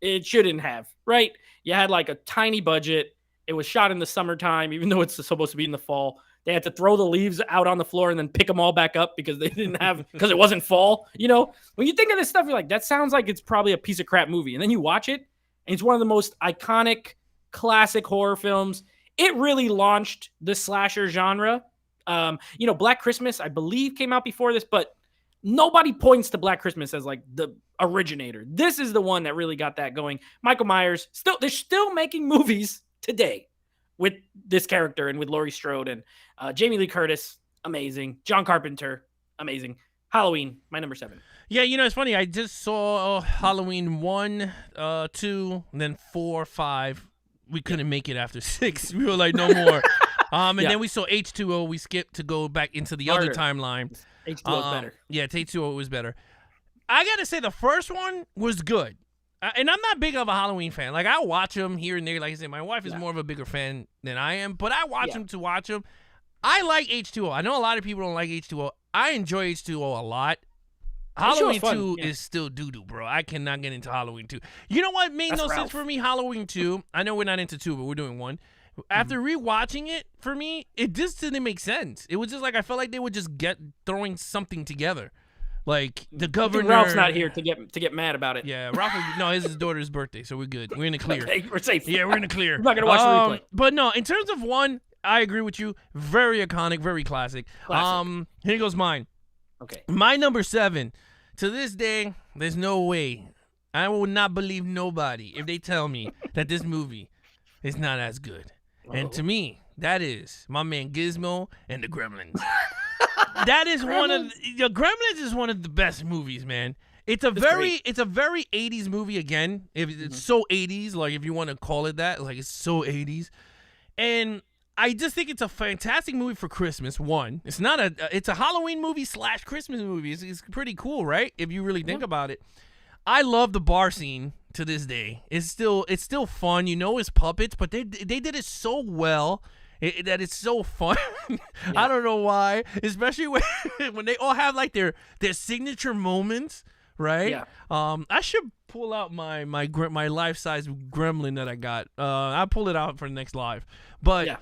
it shouldn't have, right? You had like a tiny budget. It was shot in the summertime, even though it's supposed to be in the fall. They had to throw the leaves out on the floor and then pick them all back up because they didn't have, because it wasn't fall. You know, when you think of this stuff, you're like, that sounds like it's probably a piece of crap movie. And then you watch it, and it's one of the most iconic, classic horror films. It really launched the slasher genre. You know, Black Christmas, I believe, came out before this, but nobody points to Black Christmas as like the originator. This is the one that really got that going. Michael Myers, they're still making movies today with this character and with Laurie Strode and Jamie Lee Curtis, amazing. John Carpenter, amazing. Halloween, my number 7. Yeah, you know, it's funny. I just saw Halloween 1, 2, and then 4, 5. We couldn't make it after 6. We were like, no more. And then we saw H2O. We skipped to go back into the other timeline. H2O is better. Yeah, H2O was better. I got to say, the first one was good. And I'm not big of a Halloween fan. Like, I watch them here and there. Like I said, my wife is more of a bigger fan than I am. But I watch them to watch them. I like H2O. I know a lot of people don't like H2O. I enjoy H2O a lot. Halloween 2 is still doo-doo, bro. I cannot get into Halloween 2. You know what made no sense for me? Halloween 2. I know we're not into 2, but we're doing 1. After rewatching it, for me, it just didn't make sense. It was just like I felt like they would just throwing something together. Like the governor. Ralph's not here to get mad about it. Yeah, Ralph. No, it's his daughter's birthday, so we're good. We're in the clear. Okay, we're safe. Yeah, we're in the clear. I'm not gonna watch the replay. But no, in terms of 1, I agree with you. Very iconic, very classic. Here goes mine. Okay. My number 7. To this day, there's no way. I will not believe nobody if they tell me that this movie is not as good. And to me, that is my man Gizmo and the Gremlins. That is the Gremlins is one of the best movies, man. It's a very 80s movie again. It's so 80s, like if you want to call it that, like it's so 80s. And I just think it's a fantastic movie for Christmas. 1, it's a Halloween movie / Christmas movie. It's pretty cool, right? If you really think about it. I love the bar scene to this day. It's still fun. You know, it's puppets, but they did it so well that it's so fun. Yeah. I don't know why, especially when they all have like their signature moments, right? Yeah. I should pull out my life-size gremlin that I got. I'll pull it out for the next live. But yeah.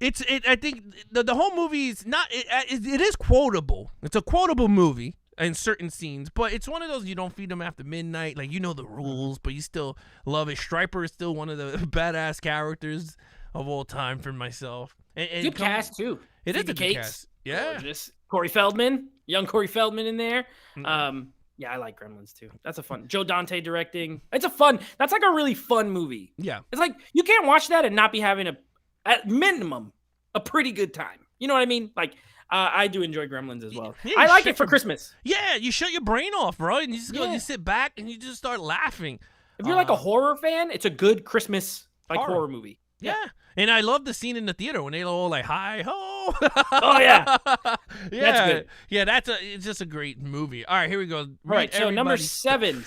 I think the whole movie is not. It is quotable. It's a quotable movie in certain scenes, but it's one of those you don't feed them after midnight. Like, you know the rules, but you still love it. Stryper is still one of the badass characters of all time for myself. And good cast too. It is a good cast. Yeah. Gorgeous. Corey Feldman, young Corey Feldman in there. Yeah, I like Gremlins too. That's a fun. Joe Dante directing. That's like a really fun movie. Yeah. It's like you can't watch that and not be having at minimum a pretty good time. You know what I mean? Like, I do enjoy Gremlins as well. Yeah, I like it for Christmas. Yeah, you shut your brain off, bro, and you just go, you sit back and you just start laughing. If you're like a horror fan, it's a good Christmas horror movie. Yeah. And I love the scene in the theater when they all like, hi ho. Oh yeah. Yeah. That's good. Yeah, it's just a great movie. All right, here we go. All right, so number 7.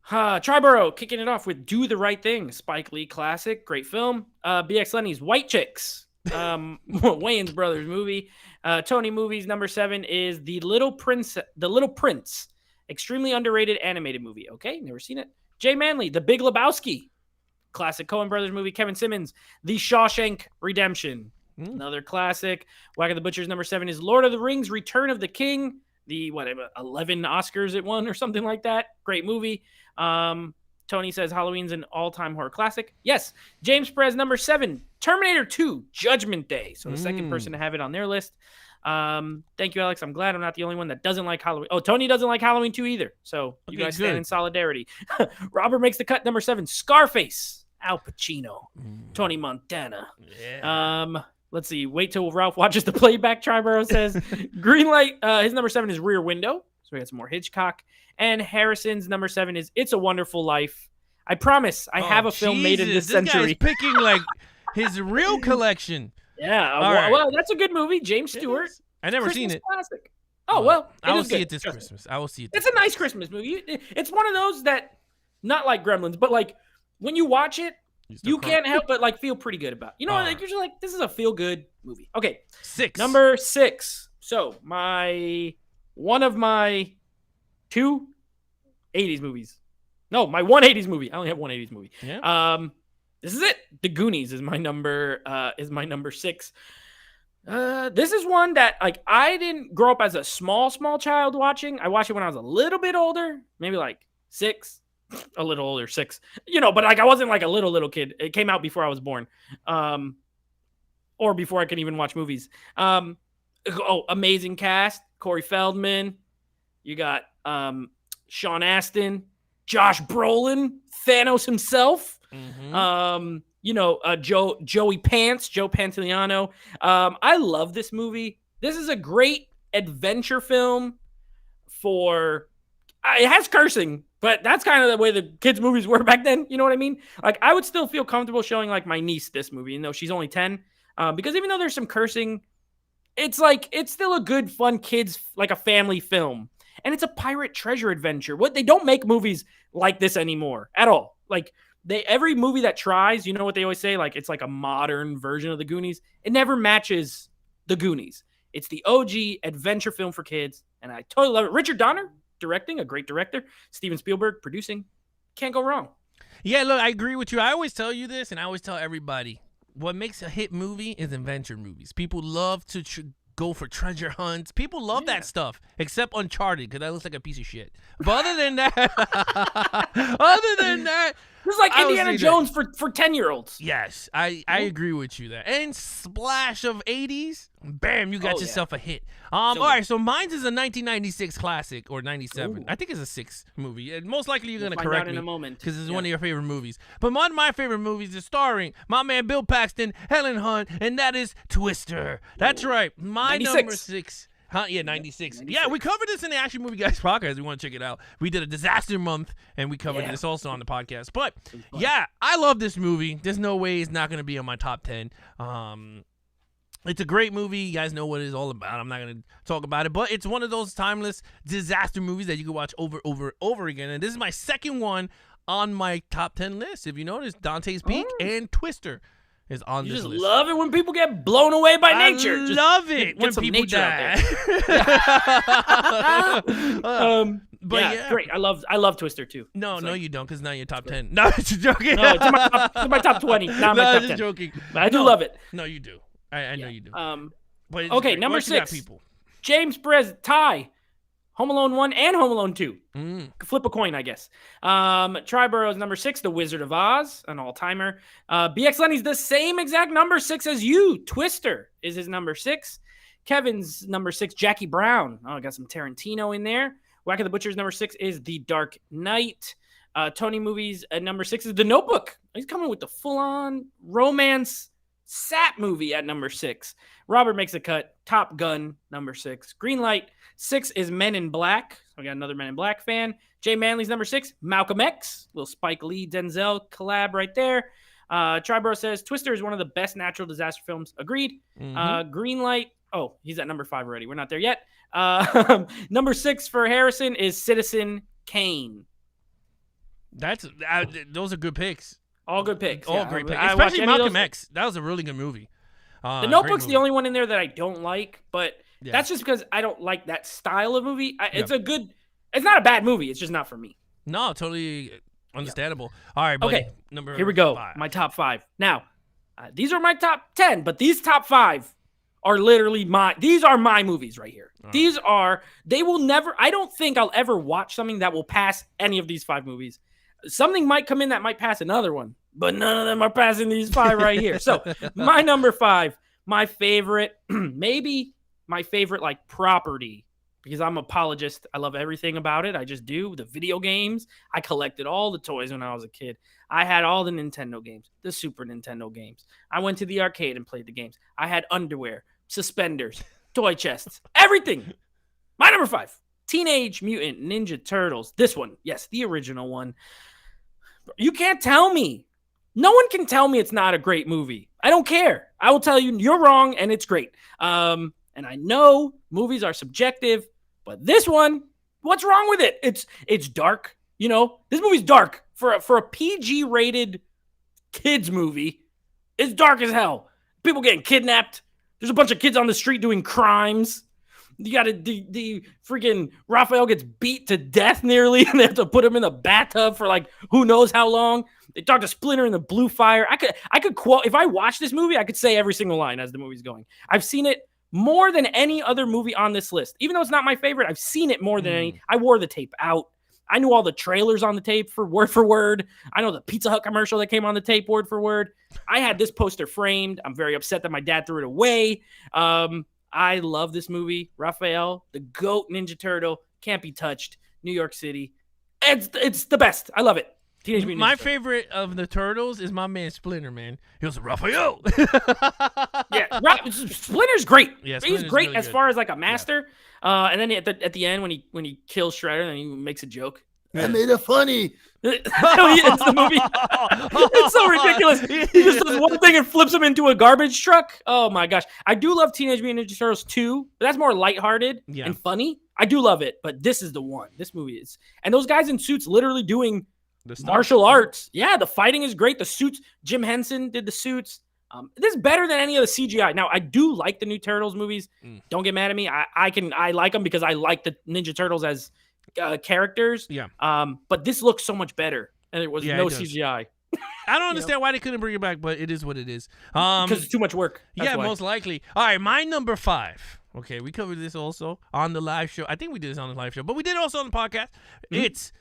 Triborough kicking it off with Do the Right Thing, Spike Lee classic, great film. BX Lenny's White Chicks, Wayans Brothers movie. Tony Movies number 7 is The Little Prince, extremely underrated animated movie. Okay, never seen it. Jay Manley, The Big Lebowski, classic Coen Brothers movie. Kevin Simmons, The Shawshank Redemption, another classic. Whack of the Butchers number 7 is Lord of the Rings, Return of the King, the 11 Oscars it won or something like that. Great movie. Tony says Halloween's an all-time horror classic. Yes. James Perez number 7, Terminator 2, Judgment Day. So the second person to have it on their list. Thank you, Alex. I'm glad I'm not the only one that doesn't like Halloween. Oh, Tony doesn't like Halloween 2 either. So you guys stand in solidarity. Robert makes the cut number 7, Scarface, Al Pacino, Tony Montana. Yeah. Let's see. Wait till Ralph watches the playback. Triborough says Greenlight. His number 7 is Rear Window. So we got some more Hitchcock. And Harrison's number 7 is It's a Wonderful Life. I promise I have a film made in this century. This guy's picking like his real collection. Yeah. Well, that's a good movie. James Stewart. I never seen it. Classic. Oh, well. I will see it this Christmas. I will see it. It's a nice Christmas movie. It's one of those that, not like Gremlins, but like when you watch it, you can't help but like feel pretty good about it. You know, like you're just like, this is a feel good movie. Okay. 6. Number 6. So one of my 2 80s movies. No, my one 80s movie. I only have one 80s movie. Yeah. This is it. The Goonies is my number 6. This is one that like I didn't grow up as a small child watching. I watched it when I was a little bit older, maybe like 6, a little older, 6. You know, but like I wasn't like a little kid. It came out before I was born. Or before I could even watch movies. Amazing cast. Corey Feldman. You got Sean Astin, Josh Brolin, Thanos himself. Joey Pants, Joe Pantoliano. I love this movie. This is a great adventure film it has cursing, but that's kind of the way the kids' movies were back then. You know what I mean? Like, I would still feel comfortable showing like my niece this movie, even though she's only 10. Because even though there's some cursing, it's still a good, fun kids, like a family film. And it's a pirate treasure adventure. They don't make movies like this anymore at all. Like every movie that tries, you know what they always say? Like, it's like a modern version of the Goonies. It never matches the Goonies. It's the OG adventure film for kids. And I totally love it. Richard Donner directing, a great director. Steven Spielberg producing. Can't go wrong. Yeah, look, I agree with you. I always tell you this, and I always tell everybody, what makes a hit movie is adventure movies. People love to go for treasure hunts. People love that stuff, except Uncharted, because that looks like a piece of shit. But other than that, this is like Indiana Jones for 10-year-olds. Yes, I agree with you there. And splash of 80s, bam, you got yourself a hit. All right, so mine's is a 1996 classic, or 97. Ooh. I think it's a 6 movie. And most likely you're going to correct me, in a moment, because it's one of your favorite movies. But one of my favorite movies is starring my man Bill Paxton, Helen Hunt, and that is Twister. That's right. My 96. number 6. Huh? Yeah, 96. Yeah, we covered this in the Action Movie Guys podcast. We want to check it out. We did a disaster month, and we covered this also on the podcast. But, yeah, I love this movie. There's no way it's not going to be on my top 10. It's a great movie. You guys know what it's all about. I'm not going to talk about it, but it's one of those timeless disaster movies that you can watch over again. And this is my second one on my top 10 list. If you notice, Dante's Peak and Twister is on this list. You just love it when people get blown away by nature. I love it when people die. But yeah, great. I love Twister too. No, you don't, because now you're top 10. No, just joking. No, it's in my top 20. Not my top 10. Just joking. But I do love it. No, you do. I know you do. But okay, number 6. James Perez tie Home Alone 1 and Home Alone 2. Flip a coin, I guess. Triborough's number 6, The Wizard of Oz, an all-timer. BX Lenny's the same exact number 6 as you. Twister is his number 6. Kevin's number 6, Jackie Brown. Oh, I got some Tarantino in there. Wacky the Butcher's number 6 is The Dark Knight. Tony Movies at number 6 is The Notebook. He's coming with the full-on romance sat movie at number 6. Robert makes a cut. Top Gun, number 6. Greenlight, 6 is Men in Black. So we got another Men in Black fan. Jay Manley's number 6. Malcolm X. Little Spike Lee, Denzel collab right there. Triborough says Twister is one of the best natural disaster films. Agreed. Greenlight. Oh, he's at number 5 already. We're not there yet. Number 6 for Harrison is Citizen Kane. Those are good picks. All good picks. All great picks. Especially Malcolm X. That was a really good movie. The Notebook's the only one in there that I don't like, but that's just because I don't like that style of movie. It's not a bad movie. It's just not for me. No, totally understandable. All right, buddy. Okay, here we go. 5. My top 5. Now, these are my top 10, but these top 5 are literally these are my movies right here. They will never, I don't think I'll ever watch something that will pass any of these 5 movies. Something might come in that might pass another one, but none of them are passing these 5 right here. So my number 5, my favorite, maybe my favorite like property, because I'm an apologist. I love everything about it. I just do. The video games. I collected all the toys when I was a kid. I had all the Nintendo games, the Super Nintendo games. I went to the arcade and played the games. I had underwear, suspenders, toy chests, everything. My number 5, Teenage Mutant Ninja Turtles. This one, yes, the original one. You can't tell me. No one can tell me it's not a great movie. I don't care. I will tell you you're wrong and it's great. And I know movies are subjective, but this one, what's wrong with it? It's dark. You know, this movie's dark for a PG rated kids movie. It's dark as hell. People getting kidnapped. There's a bunch of kids on the street doing crimes. You got the freaking Raphael gets beat to death nearly, and they have to put him in the bathtub for like who knows how long. They talk to Splinter in the blue fire. I could quote, if I watch this movie, I could say every single line as the movie's going. I've seen it more than any other movie on this list. Even though it's not my favorite, I've seen it more than any. I wore the tape out. I knew all the trailers on the tape for word. I know the Pizza Hut commercial that came on the tape word for word. I had this poster framed. I'm very upset that my dad threw it away. I love this movie. Raphael, the GOAT Ninja Turtle, can't be touched. New York City. It's the best. I love it. Teenage Mutant My Ninja favorite of the Turtles is my man Splinter, man. He was Raphael. Splinter's great. Yeah, he's great really as far as like a master. And then at the end when he kills Shredder and he makes a joke. I made it funny. It's the movie. It's so ridiculous. He just does one thing and flips him into a garbage truck. Oh my gosh. I do love Teenage Mutant Ninja Turtles 2, but that's more lighthearted and funny. I do love it, but this is the one. This movie is. And those guys in suits literally doing martial arts. Yeah, the fighting is great. The suits, Jim Henson did the suits. This is better than any of the CGI. Now, I do like the new Turtles movies. Don't get mad at me. I like them because I like the Ninja Turtles as characters. Yeah. But this looks so much better, and it was no CGI. I don't understand why they couldn't bring it back, but it is what it is. Because it's too much work. That's why. Most likely. All right, my number 5. Okay, we covered this also on the live show. I think we did this on the live show, but we did it also on the podcast. It's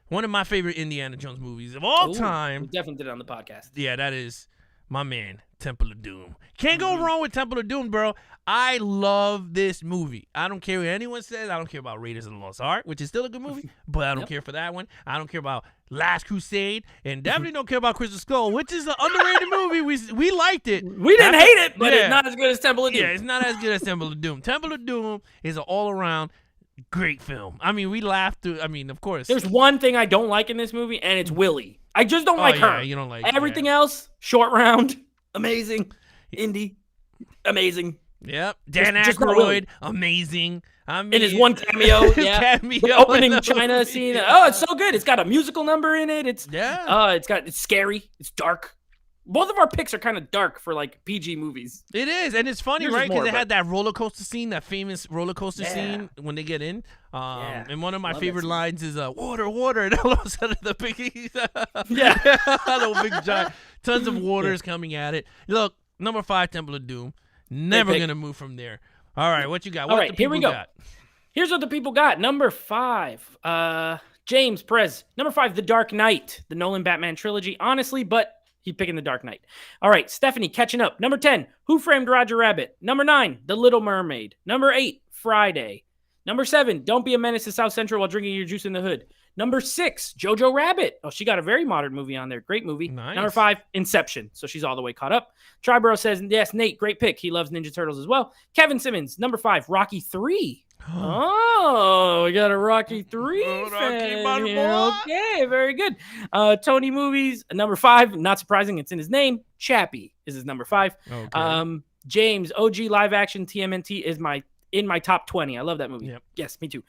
one of my favorite Indiana Jones movies of all time. We definitely did it on the podcast. Yeah, that is my man, Temple of Doom. Can't go wrong with Temple of Doom, bro. I love this movie. I don't care what anyone says. I don't care about Raiders of the Lost Ark, which is still a good movie, but I don't care for that one. I don't care about Last Crusade, and definitely don't care about Crystal Skull, which is an underrated movie. We liked it. We didn't hate it, but it's not as good as Temple of Doom. Yeah, it's not as good as Temple of Doom. Temple of Doom is an all-around great film. I mean, we laughed through. I mean, of course. There's one thing I don't like in this movie, and it's Willie. I just don't like her. You don't like everything else. Short Round, amazing. Indy. amazing. Yep. Dan Just Aykroyd, really. Amazing. I mean, in his one cameo, yeah. The opening China scene. Oh, it's so good. It's got a musical number in it. It's scary. It's dark. Both of our picks are kind of dark for like PG movies. It is, and it's funny, right? Because they had that roller coaster scene, that famous roller coaster scene when they get in. And one of my favorite lines is "water, water," and all of a sudden the biggies, little big giant, tons of waters coming at it. Look, number 5, Temple of Doom. Never gonna move from there. All right, what you got? What the people here we go. got? Here's what the people got. Number 5, James Perez. Number 5, The Dark Knight, the Nolan Batman trilogy. Honestly, but he's picking The Dark Knight. All right, Stephanie catching up. Number 10, Who Framed Roger Rabbit. Number 9, The Little Mermaid. Number 8, Friday. Number 7, Don't Be a Menace to South Central while drinking your juice in the hood. Number 6, Jojo Rabbit. Oh, she got a very modern movie on there. Great movie. Nice. Number 5, Inception. So she's all the way caught up. Triborough says, yes, Nate, great pick. He loves Ninja Turtles as well. Kevin Simmons, number 5, Rocky 3. Oh, we got a Rocky 3 fan here. Okay, very good. Tony Movies, number 5. Not surprising, it's in his name. Chappie is his number 5. Okay. James, OG live action TMNT is in my top 20. I love that movie. Yep. Yes, me too.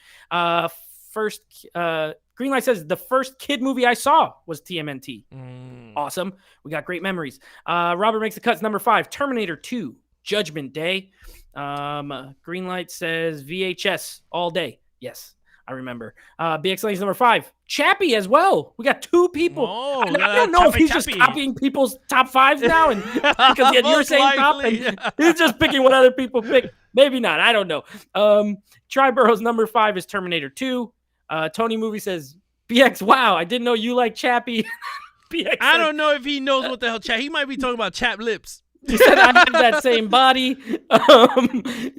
Greenlight says the first kid movie I saw was TMNT. Awesome. We got great memories. Robert makes the cuts. Number 5, Terminator 2, Judgment Day. Greenlight says VHS all day. Yes, I remember. BX Lane's number 5, Chappie as well. We got 2 people. I don't know if he's just copying people's top 5s now, and because you're saying top, and he's just picking what other people pick. Maybe not. I don't know. Triborough's number 5 is Terminator 2. Tony Movie says, BX, wow, I didn't know you like Chappie. BX I don't know if he knows what the hell Chap. He might be talking about chap lips. He said, I have that same body.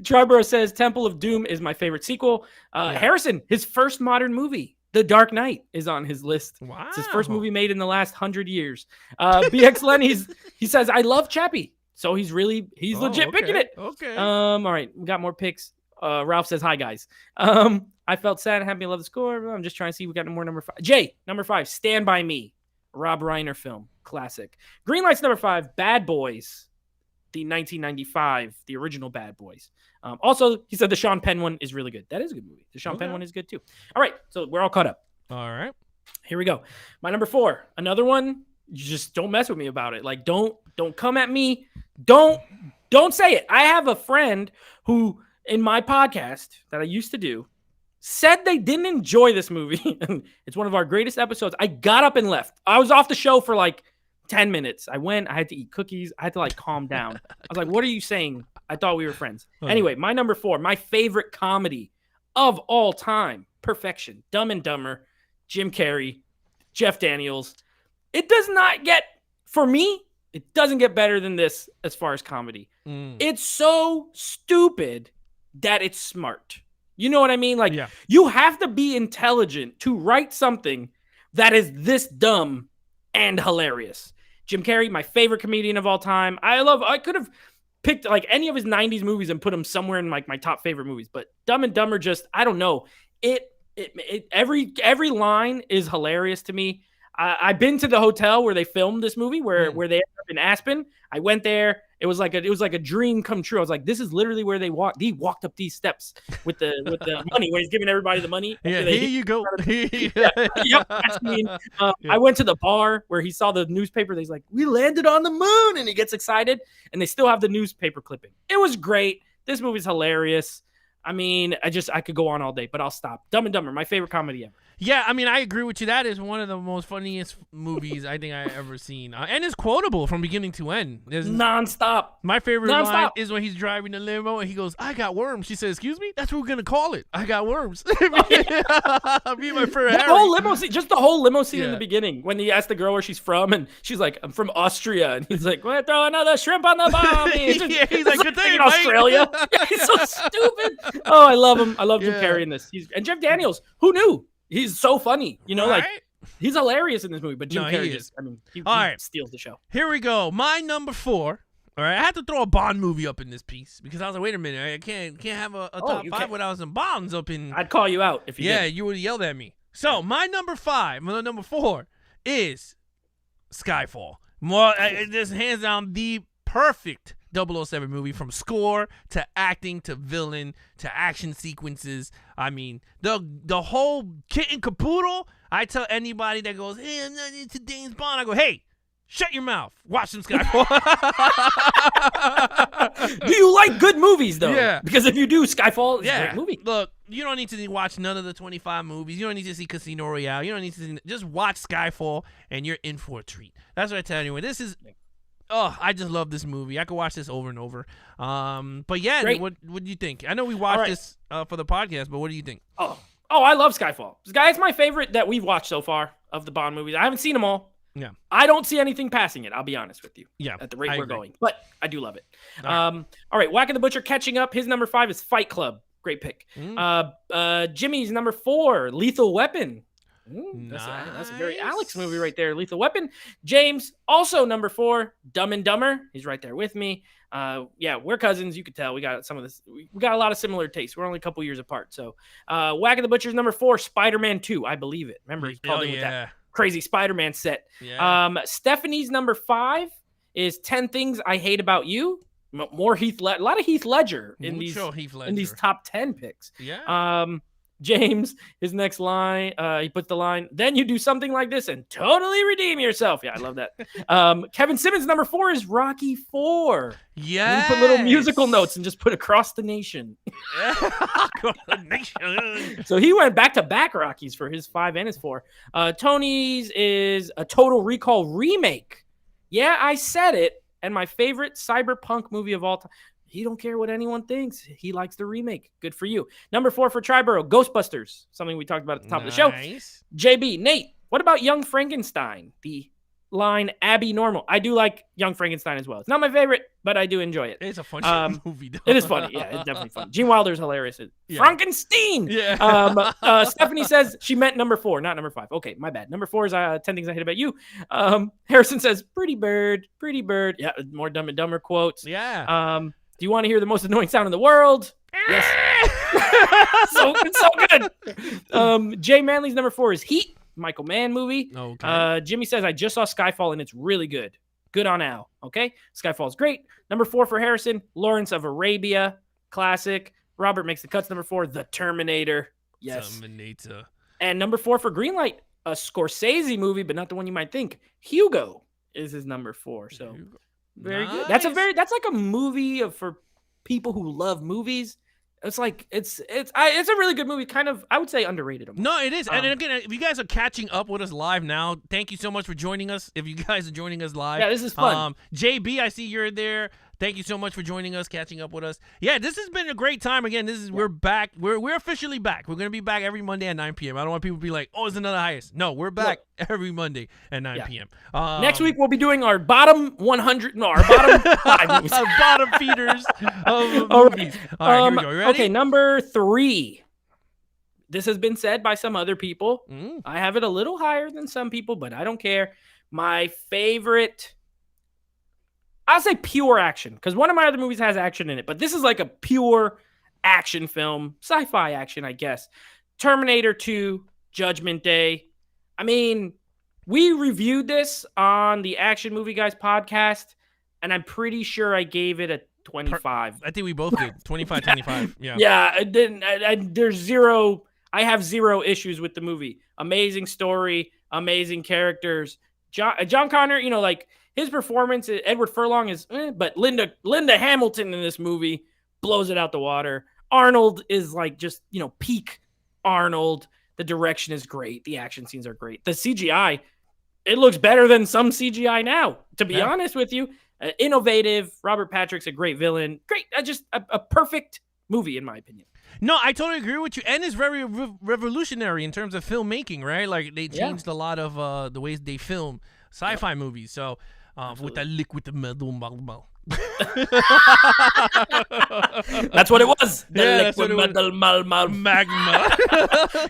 Triborough says, Temple of Doom is my favorite sequel. Harrison, his first modern movie, The Dark Knight, is on his list. Wow. It's his first movie made in the last 100 years. BX Lenny, he says, I love Chappie. So he's legit picking it. Okay. All right, we got more picks. Ralph says, hi, guys. I felt sad, happy, love the score. I'm just trying to see. We got more number 5. Jay, number 5, Stand By Me. Rob Reiner film. Classic. Greenlight's number 5, Bad Boys. The 1995, the original Bad Boys. Also, he said the Sean Penn one is really good. That is a good movie. The Sean Penn one is good, too. All right, so we're all caught up. All right. Here we go. My number 4, another one. You just don't mess with me about it. Like, don't come at me. Don't say it. I have a friend who, in my podcast that I used to do, said they didn't enjoy this movie. It's one of our greatest episodes. I got up and left. I was off the show for like 10 minutes. I went, I had to eat cookies. I had to like calm down. I was like, what are you saying? I thought we were friends. Anyway, my number 4, my favorite comedy of all time, perfection. Dumb and Dumber, Jim Carrey, Jeff Daniels. It does not get, for me, it doesn't get better than this as far as comedy. It's so stupid that it's smart. You know what I mean? Like, you have to be intelligent to write something that is this dumb and hilarious. Jim Carrey, my favorite comedian of all time. I could have picked like any of his 90s movies and put him somewhere in like my top favorite movies, but Dumb and Dumber just, I don't know. Every line is hilarious to me. I've been to the hotel where they filmed this movie, where they ended up in Aspen. I went there. It was like a dream come true. I was like, this is literally where they walked. He walked up these steps with the money, where he's giving everybody the money. Yeah, here you go. Yep, that's me. I went to the bar where he saw the newspaper. He's like, we landed on the moon, and he gets excited. And they still have the newspaper clipping. It was great. This movie's hilarious. I mean, I could go on all day, but I'll stop. Dumb and Dumber, my favorite comedy ever. Yeah, I mean, I agree with you. That is one of the most funniest movies I think I ever seen. And it's quotable from beginning to end. Nonstop. My favorite line is when he's driving the limo and he goes, I got worms. She says, excuse me? That's what we're going to call it. I got worms. Me and my friend Harry. Whole limo scene, just the whole limo scene in the beginning when he asked the girl where she's from, and she's like, I'm from Austria. And he's like, we'll throw another shrimp on the bomb. He's like, good thing, in Australia. Yeah, he's so stupid. Oh, I love him. I love Jim Carrey in this. And Jeff Daniels, who knew? He's so funny, you know, like he's hilarious in this movie. But Jim Carrey he steals the show. Here we go. My number 4. All right, I had to throw a Bond movie up in this piece because I was like, wait a minute, I can't have a top 5 without some Bonds up in. I'd call you out if you did. Yeah, you would have yelled at me. So my number 4 is Skyfall. This hands down the perfect 007 movie, from score to acting to villain to action sequences. I mean, the whole kit and caboodle. I tell anybody that goes, hey, I'm not into James Bond, I go, hey, shut your mouth. Watch some Skyfall. Do you like good movies, though? Yeah. Because if you do, Skyfall is a great movie. Look, you don't need to watch none of the 25 movies. You don't need to see Casino Royale. You don't need to see, just watch Skyfall, and you're in for a treat. That's what I tell you. This is, I just love this movie. I could watch this over and over. But yeah, what do you think? I know we watched this for the podcast, but what do you think? Oh, I love Skyfall. This guy's my favorite that we've watched so far of the Bond movies. I haven't seen them all. Yeah, I don't see anything passing it. I'll be honest with you. Yeah, at the rate we're going, but I do love it. All right, Whack and the Butcher catching up. His number 5 is Fight Club. Great pick. Jimmy's number 4, Lethal Weapon. Nice. That's a very Alex movie right there. Lethal Weapon. James also number 4, Dumb and Dumber. He's right there with me. Yeah, we're cousins. You could tell we got some of this. We got a lot of similar tastes. We're only a couple years apart. So, Whack and the Butcher's number 4, Spider-Man 2. I believe it. Remember, he called in with that crazy Spider-Man set. Yeah. Stephanie's number 5 is 10 Things I Hate About You. More a lot of Heath Ledger in these top 10 picks. Yeah. James, his next line, he puts the line, then you do something like this and totally redeem yourself. Yeah, I love that. Kevin Simmons, number 4 is Rocky 4. Yeah. He put little musical notes and just put Across the Nation. Across the Nation. So he went back-to-back Rockies for his 5 and his 4. Tony's is a Total Recall remake. Yeah, I said it. And my favorite cyberpunk movie of all time. He don't care what anyone thinks. He likes the remake. Good for you. Number 4 for Triborough, Ghostbusters. Something we talked about at the top of the show. JB, Nate, what about Young Frankenstein? The line Abby Normal. I do like Young Frankenstein as well. It's not my favorite, but I do enjoy it. It's a fun movie, though. It is funny. Yeah, it's definitely fun. Gene Wilder's hilarious. Yeah. Frankenstein! Yeah. Stephanie says she meant number 4, not number 5. Okay, my bad. Number 4 is 10 Things I Hate About You. Harrison says, pretty bird. Yeah, more Dumb and Dumber quotes. Yeah. Do you want to hear the most annoying sound in the world? Yes. It's so good. Jay Manley's number 4 is Heat, Michael Mann movie. Okay. Jimmy says, I just saw Skyfall and it's really good. Good on Al. Okay. Skyfall's great. Number 4 for Harrison, Lawrence of Arabia, classic. Robert makes the cuts. Number 4, The Terminator. Yes. Terminator. And number 4 for Greenlight, a Scorsese movie, but not the one you might think. Hugo is his number 4. So very good. That's like a movie for people who love movies. It's like it's a really good movie. Kind of, I would say underrated. No, it is. And again, if you guys are catching up with us live now, thank you so much for joining us. If you guys are joining us live, yeah, this is fun. JB, I see you're there. Thank you so much for joining us, catching up with us. Yeah, this has been a great time. Again, we're back. We're officially back. We're gonna be back every Monday at 9 p.m. I don't want people to be like, oh, it's another hiatus. No, we're back every Monday at 9 p.m. Next week we'll be doing our bottom 100. No, our bottom 5 movies. Our bottom feeders of movies. All right, here we go. You ready? Okay, number 3. This has been said by some other people. I have it a little higher than some people, but I don't care. My favorite, I'll say pure action, because one of my other movies has action in it, but this is like a pure action film, sci-fi action, I guess. Terminator 2, Judgment Day. I mean, we reviewed this on the Action Movie Guys podcast, and I'm pretty sure I gave it a 25. I think we both did. 25, 25. Yeah. Yeah, I have zero issues with the movie. Amazing story, amazing characters. John Connor, like his performance, Edward Furlong is, but Linda Hamilton in this movie blows it out the water. Arnold is like just, peak Arnold. The direction is great. The action scenes are great. The CGI, it looks better than some CGI now, to be honest with you. Innovative. Robert Patrick's a great villain. Great. Just a perfect movie, in my opinion. No, I totally agree with you. And it's very revolutionary in terms of filmmaking, right? Like, they changed a lot of the ways they film sci-fi movies. So, with that liquid metal magma. That's what it was. The liquid metal magma.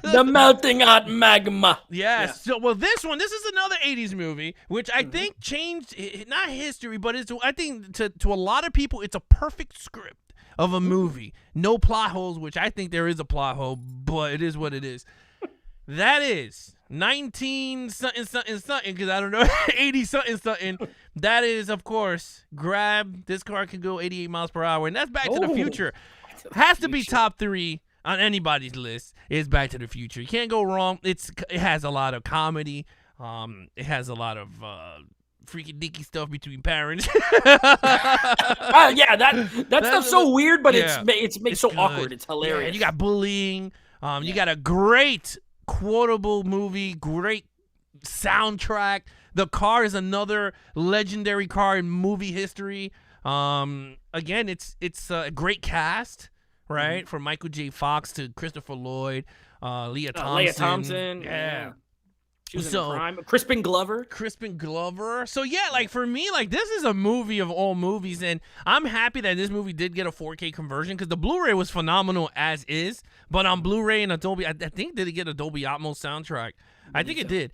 The melting hot magma. Yes. Yeah. So, this is another 80s movie, which I think changed, not history, but I think to a lot of people, it's a perfect script of a movie. No plot holes, which I think there is a plot hole, but it is what it is. That is 19 something something something, because I don't know, 80 something something. That is, of course, grab. This car can go 88 miles per hour, and that's Back to the Future. Has to be top 3 on anybody's list. Is Back to the Future. You can't go wrong. It has a lot of comedy. It has a lot of freaky deaky stuff between parents. Yeah, that stuff's so weird, but it's so good. Awkward. It's hilarious. Yeah, you got bullying. You got a great quotable movie, great soundtrack. The car is another legendary car in movie history. Again, it's a great cast, right? From Michael J. Fox to Christopher Lloyd, Leah Thompson. Yeah. She was in Prime. Crispin Glover. So yeah, like for me, like this is a movie of all movies, and I'm happy that this movie did get a 4K conversion because the Blu-ray was phenomenal as is, but on Blu-ray and Adobe, I think did it get a Dolby Atmos soundtrack? I think it did.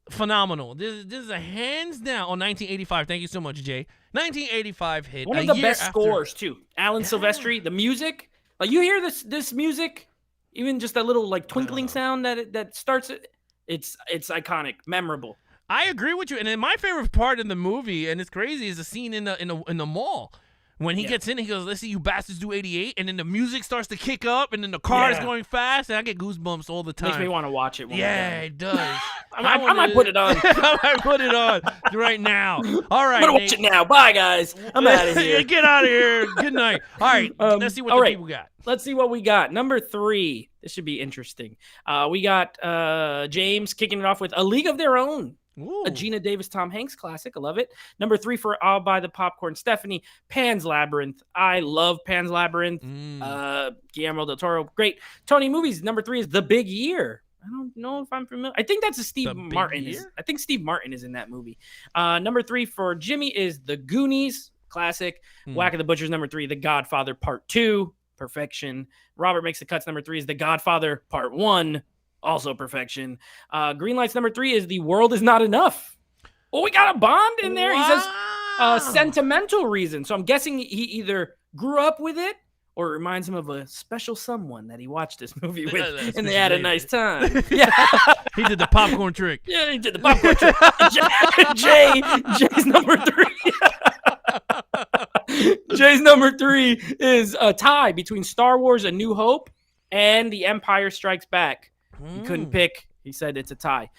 Phenomenal. This is a hands down. 1985. Thank you so much, Jay. 1985 hit. One of the best scores too. Alan Silvestri. The music, like you hear this music, even just that little like twinkling sound that starts it. It's iconic, memorable. I agree with you. And then my favorite part in the movie, and it's crazy, is the scene in the mall. When he gets in, he goes, "Let's see you bastards do 88," and then the music starts to kick up, and then the car is going fast, and I get goosebumps all the time. Makes me want to watch it. It does. I might put it on. I might put it on right now. All right, I'm gonna watch it now. Bye, guys. I'm out of here. Get out of here. Good night. All right, let's see what the people got. Let's see what we got. Number 3. This should be interesting. We got James kicking it off with A League of Their Own. Ooh. A Gina Davis, Tom Hanks classic. I love it. Number 3 for I'll Buy the Popcorn. Stephanie, Pan's Labyrinth. I love Pan's Labyrinth. Guillermo del Toro, great. Tony Movies. Number 3 is The Big Year. I don't know if I'm familiar. I think that's a Steve Martin. I think Steve Martin is in that movie. Number 3 for Jimmy is The Goonies. Classic. Whack of the Butchers. Number 3, The Godfather Part 2. Perfection. Robert Makes the Cuts. Number 3 is The Godfather Part 1. Also perfection. Green Lights number 3 is The World Is Not Enough. Oh, we got a Bond in there. Wow. He says sentimental reason. So I'm guessing he either grew up with it or it reminds him of a special someone that he watched this movie with, and they had a nice time. Yeah, he did the popcorn trick. Yeah, he did the popcorn trick. Jay's number 3. Jay's number 3 is a tie between Star Wars: A New Hope and The Empire Strikes Back. He couldn't pick. He said it's a tie.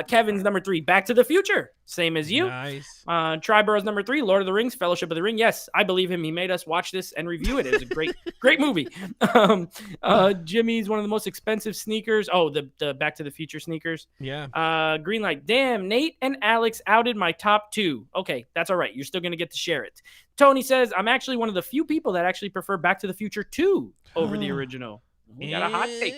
Kevin's number 3, Back to the Future. Same as you. Nice. Triborough's number 3, Lord of the Rings, Fellowship of the Ring. Yes, I believe him. He made us watch this and review it. It was a great movie. Jimmy's one of the most expensive sneakers. Oh, the Back to the Future sneakers. Yeah. Greenlight. Damn, Nate and Alex outed my top 2. Okay, that's all right. You're still going to get to share it. Tony says, I'm actually one of the few people that actually prefer Back to the Future 2 over the original. We got a hot take.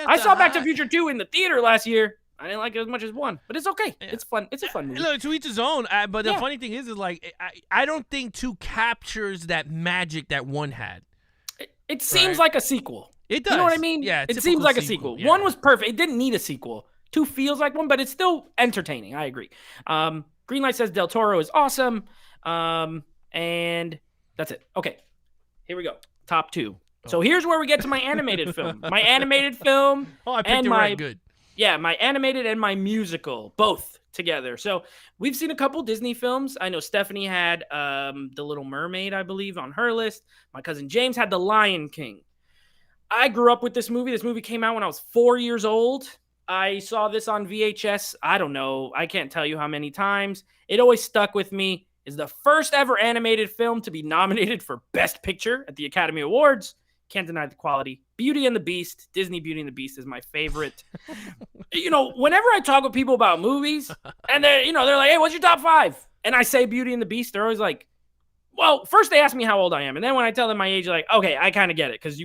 I saw Back to the Future 2 in the theater last year. I didn't like it as much as 1, but it's okay. Yeah. It's fun. It's a fun movie. Look, to each his own. But the funny thing is like I don't think 2 captures that magic that 1 had. It seems like a sequel. It does. You know what I mean? Yeah. It seems like a sequel. Yeah. 1 was perfect. It didn't need a sequel. 2 feels like 1, but it's still entertaining. I agree. Greenlight says Del Toro is awesome. And that's it. Okay. Here we go. Top 2. So here's where we get to my animated film. My animated film. Oh, I picked it right good. Yeah, my animated and my musical, both together. So we've seen a couple Disney films. I know Stephanie had The Little Mermaid, I believe, on her list. My cousin James had The Lion King. I grew up with this movie. This movie came out when I was 4 years old. I saw this on VHS. I don't know. I can't tell you how many times. It always stuck with me. It's the first ever animated film to be nominated for Best Picture at the Academy Awards. Can't deny the quality. Beauty and the Beast. Disney Beauty and the Beast is my favorite. Whenever I talk with people about movies, and they're like, hey, what's your top 5? And I say Beauty and the Beast, they're always like, well, first they ask me how old I am. And then when I tell them my age, they're like, okay, I kind of get it. Because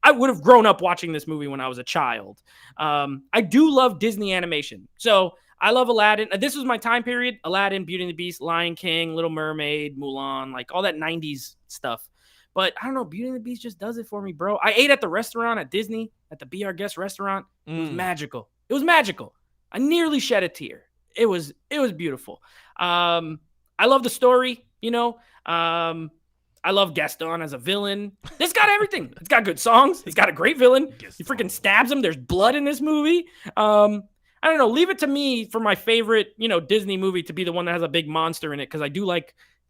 I would have grown up watching this movie when I was a child. I do love Disney animation. So I love Aladdin. This was my time period. Aladdin, Beauty and the Beast, Lion King, Little Mermaid, Mulan, like all that 90s stuff. But I don't know, Beauty and the Beast just does it for me, bro. I ate at the restaurant at Disney, at the Be Our Guest restaurant. It was magical. It was magical. I nearly shed a tear. It was beautiful. I love the story, I love Gaston as a villain. This got everything. It's got good songs. It's got a great villain. He freaking stabs him. There's blood in this movie. I don't know. Leave it to me for my favorite, Disney movie to be the one that has a big monster in it, because I do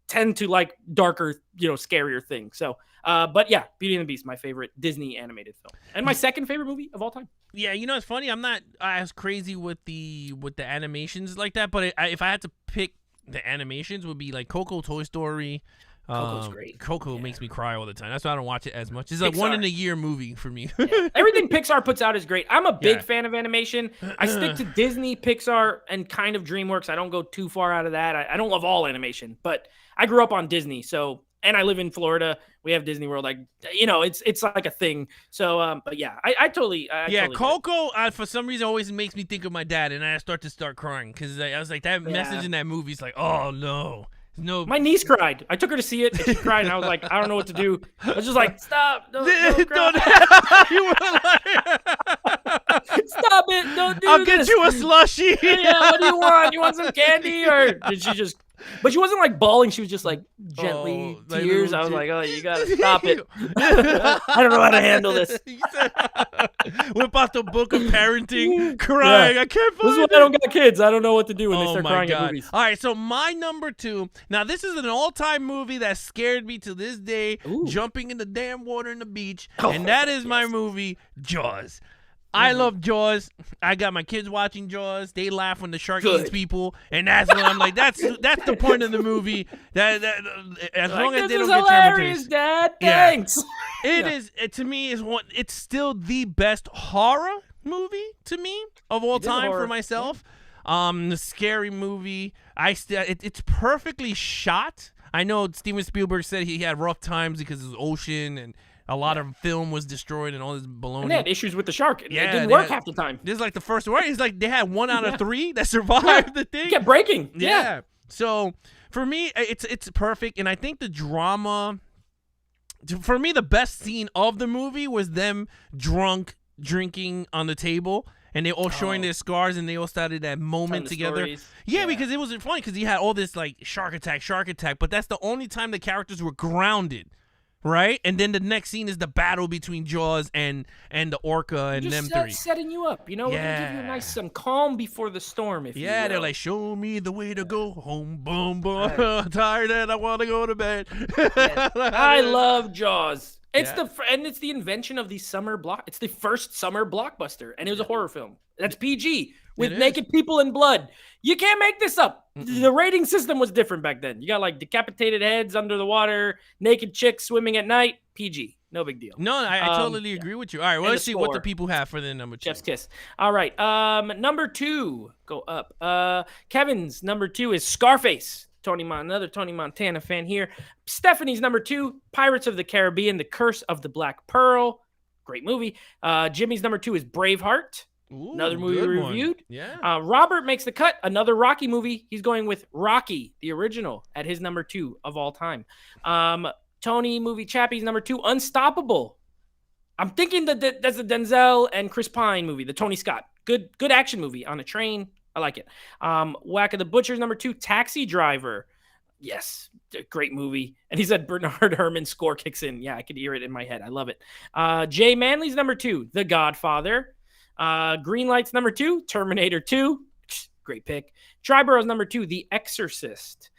tend to like darker, scarier things. So, but yeah, Beauty and the Beast, my favorite Disney animated film, and my second favorite movie of all time. Yeah, it's funny. I'm not as crazy with the animations like that, but if I had to pick, the animations would be like Coco, Toy Story. Coco's great. Coco makes me cry all the time. That's why I don't watch it as much. It's like one in a year movie for me. Everything Pixar puts out is great. I'm a big fan of animation. I stick to Disney, Pixar, and kind of DreamWorks. I don't go too far out of that. I don't love all animation, but I grew up on Disney. So, and I live in Florida. We have Disney World. It's like a thing. So, but yeah, I totally. Coco, for some reason, always makes me think of my dad, and I start crying because I was like, that message in that movie is like, oh no. No, my niece cried. I took her to see it, and she cried, and I was like, I don't know what to do. I was just like, stop, don't cry. You were like, stop it, don't do I'll get you a slushie. Yeah, what do you want? You want some candy? Or did she just... But she wasn't like bawling. She was just like gently tears. I was like, oh, you got to stop it. I don't know how to handle this. Whip out the book of parenting, crying. Yeah. I can't believe this is why I don't got kids. I don't know what to do when they start crying at movies. All right, so my number 2. Now, this is an all-time movie that scared me to this day, jumping in the damn water in the beach, and that is my movie, Jaws. I love Jaws. I got my kids watching Jaws. They laugh when the shark eats people, and that's when I'm like, that's the point of the movie. That as long as they don't get hilarious, Dad. Thanks. It is to me it's still the best horror movie to me of all time for myself. The scary movie. It's perfectly shot. I know Steven Spielberg said he had rough times because of the ocean and a lot of film was destroyed and all this baloney. And they had issues with the shark. It didn't work half the time. This is like the first one. It's like they had 1 out of 3 that survived the thing. It kept breaking. Yeah. So for me, it's perfect. And I think the drama, for me, the best scene of the movie was them drunk, drinking on the table. And they all showing their scars, and they all started that moment together. Yeah, because it was funny because he had all this like shark attack. But that's the only time the characters were grounded. Right, and then the next scene is the battle between Jaws and the orca and them three. Setting you up, we're gonna give you a nice some calm before the storm. If you will. They're like, show me the way to go home, boom, boom. I'm tired and I want to go to bed. I love Jaws. It's it's the invention of the summer block. It's the first summer blockbuster, and it was a horror film. That's PG with naked people and blood. You can't make this up. The rating system was different back then. You got like decapitated heads under the water, naked chicks swimming at night. PG, no big deal. No, I totally agree with you. All right, well, let's see what the people have for the number 2. Chef's kiss. All right, number 2, go up. Kevin's number 2 is Scarface. Another Tony Montana fan here. Stephanie's number 2, Pirates of the Caribbean: The Curse of the Black Pearl. Great movie. Jimmy's number 2 is Braveheart. Ooh, another movie we reviewed. Yeah. Robert makes the cut. Another Rocky movie. He's going with Rocky, the original, at his number 2 of all time. Tony movie Chappie's number 2, Unstoppable. I'm thinking that that's the Denzel and Chris Pine movie, the Tony Scott. Good action movie on a train. I like it. Whack of the Butcher's number 2, Taxi Driver. Yes, great movie. And he said Bernard Herrmann's score kicks in. Yeah, I could hear it in my head. I love it. Jay Manley's number 2, The Godfather. Greenlight's number 2, Terminator 2. Great pick. Triborough's number 2, The Exorcist.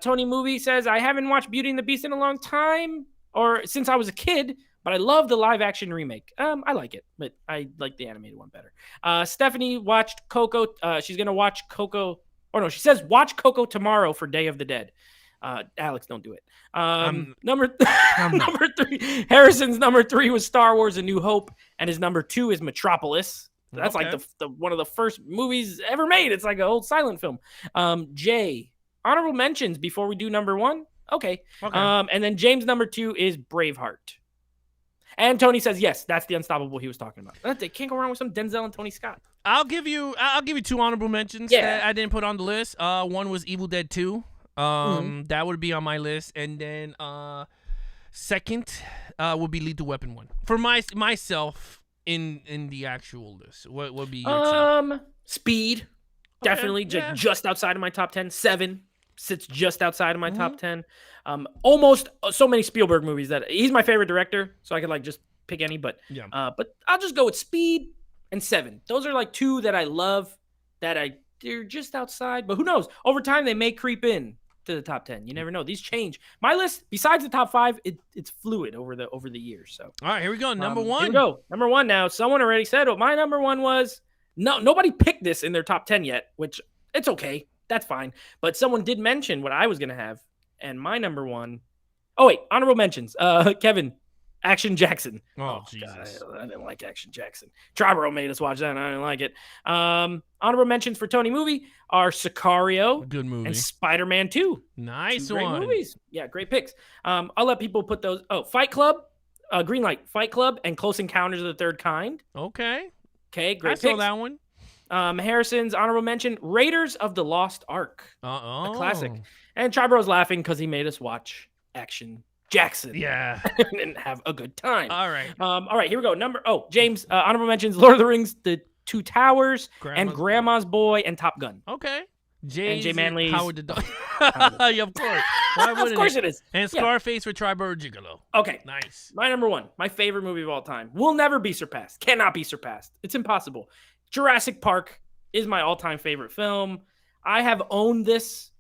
Tony Movie says, I haven't watched Beauty and the Beast in a long time, or since I was a kid, but I love the live action remake. I like it, but I like the animated one better. Stephanie watched Coco. She's going to watch Coco. Or no, she says watch Coco tomorrow for Day of the Dead. Alex, don't do it. Number 3. Harrison's number 3 was Star Wars: A New Hope, and his number 2 is Metropolis. That's like the one of the first movies ever made. It's like an old silent film. Jay, honorable mentions before we do number 1. Okay. And then James' number 2 is Braveheart. And Tony says, yes, that's the Unstoppable he was talking about. They can't go wrong with some Denzel and Tony Scott. I'll give you 2 honorable mentions that I didn't put on the list. One was Evil Dead 2. That would be on my list. And then second would be Lethal Weapon 1. For myself in the actual list. What would be your 2? Speed. Definitely just outside of my top 10. 7 sits just outside of my top 10. Almost so many Spielberg movies that he's my favorite director, so I could like just pick any, but but I'll just go with Speed, and 7. Those are like 2 that I love they're just outside, but who knows? Over time, they may creep in to the top 10. You never know. These change. My list, besides the top 5, it's fluid over the years. So, all right, here we go. Number 1. Here we go. Number 1 now. Someone already said what my number 1 was. No, nobody picked this in their top 10 yet, which it's okay. That's fine. But someone did mention what I was going to have, and my number 1. Oh, wait. Honorable mentions. Kevin. Action Jackson. Oh, Jesus. God, I didn't like Action Jackson. Triborough made us watch that, and I didn't like it. Honorable mentions for Tony movie are Sicario. Good movie. And Spider-Man 2. Nice 2 one. Great movies. Yeah, great picks. I'll let people put those. Oh, Fight Club, Greenlight, Fight Club, and Close Encounters of the Third Kind. Okay, great I picks. saw that one. Harrison's honorable mention, Raiders of the Lost Ark. A classic. And Triborough's laughing because he made us watch Action Jackson. Yeah. And have a good time. All right. All right, here we go. James, honorable mentions, Lord of the Rings, The Two Towers, and Grandma's Boy, and Top Gun. Okay. Jay Manley's Howard the Duck. Yeah, of course. Of course it is. And Scarface for Triborough Gigolo. Okay. Nice. My number 1, my favorite movie of all time, will never be surpassed. Cannot be surpassed. It's impossible. Jurassic Park is my all-time favorite film. I've owned this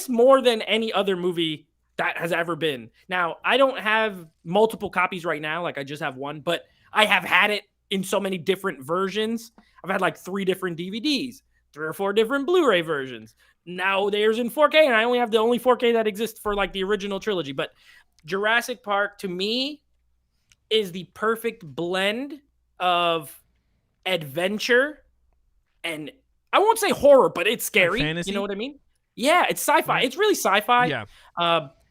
more than any other movie that has ever been. Now, I don't have multiple copies right now. Like, I just have one, but I have had it in so many different versions. I've had like 3 different DVDs, 3 or 4 different Blu-ray versions. Now there's in 4K, and I only have the only 4K that exists for like the original trilogy. But Jurassic Park, to me, is the perfect blend of adventure and I won't say horror, but it's scary. Fantasy? You know what I mean? Yeah, it's sci-fi. It's really sci-fi. Yeah.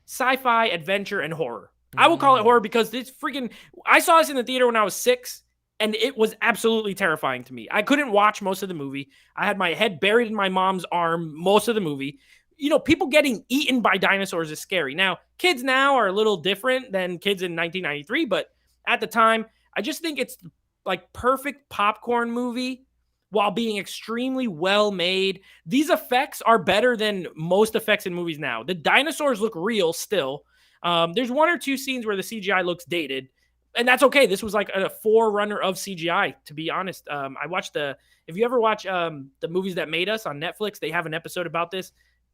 Sci-fi, adventure, and horror. I will call it horror because it's freaking... I saw this in the theater when I was 6, and it was absolutely terrifying to me. I couldn't watch most of the movie. I had my head buried in my mom's arm most of the movie. You know, people getting eaten by dinosaurs is scary. Now, kids now are a little different than kids in 1993, but at the time, I just think it's like perfect popcorn movie while being extremely well made. These effects are better than most effects in movies now. The dinosaurs look real still. There's 1 or 2 scenes where the CGI looks dated, and that's okay. This was like a forerunner of CGI, to be honest. I watched if you ever watch the Movies That Made Us on Netflix, they have an episode about this.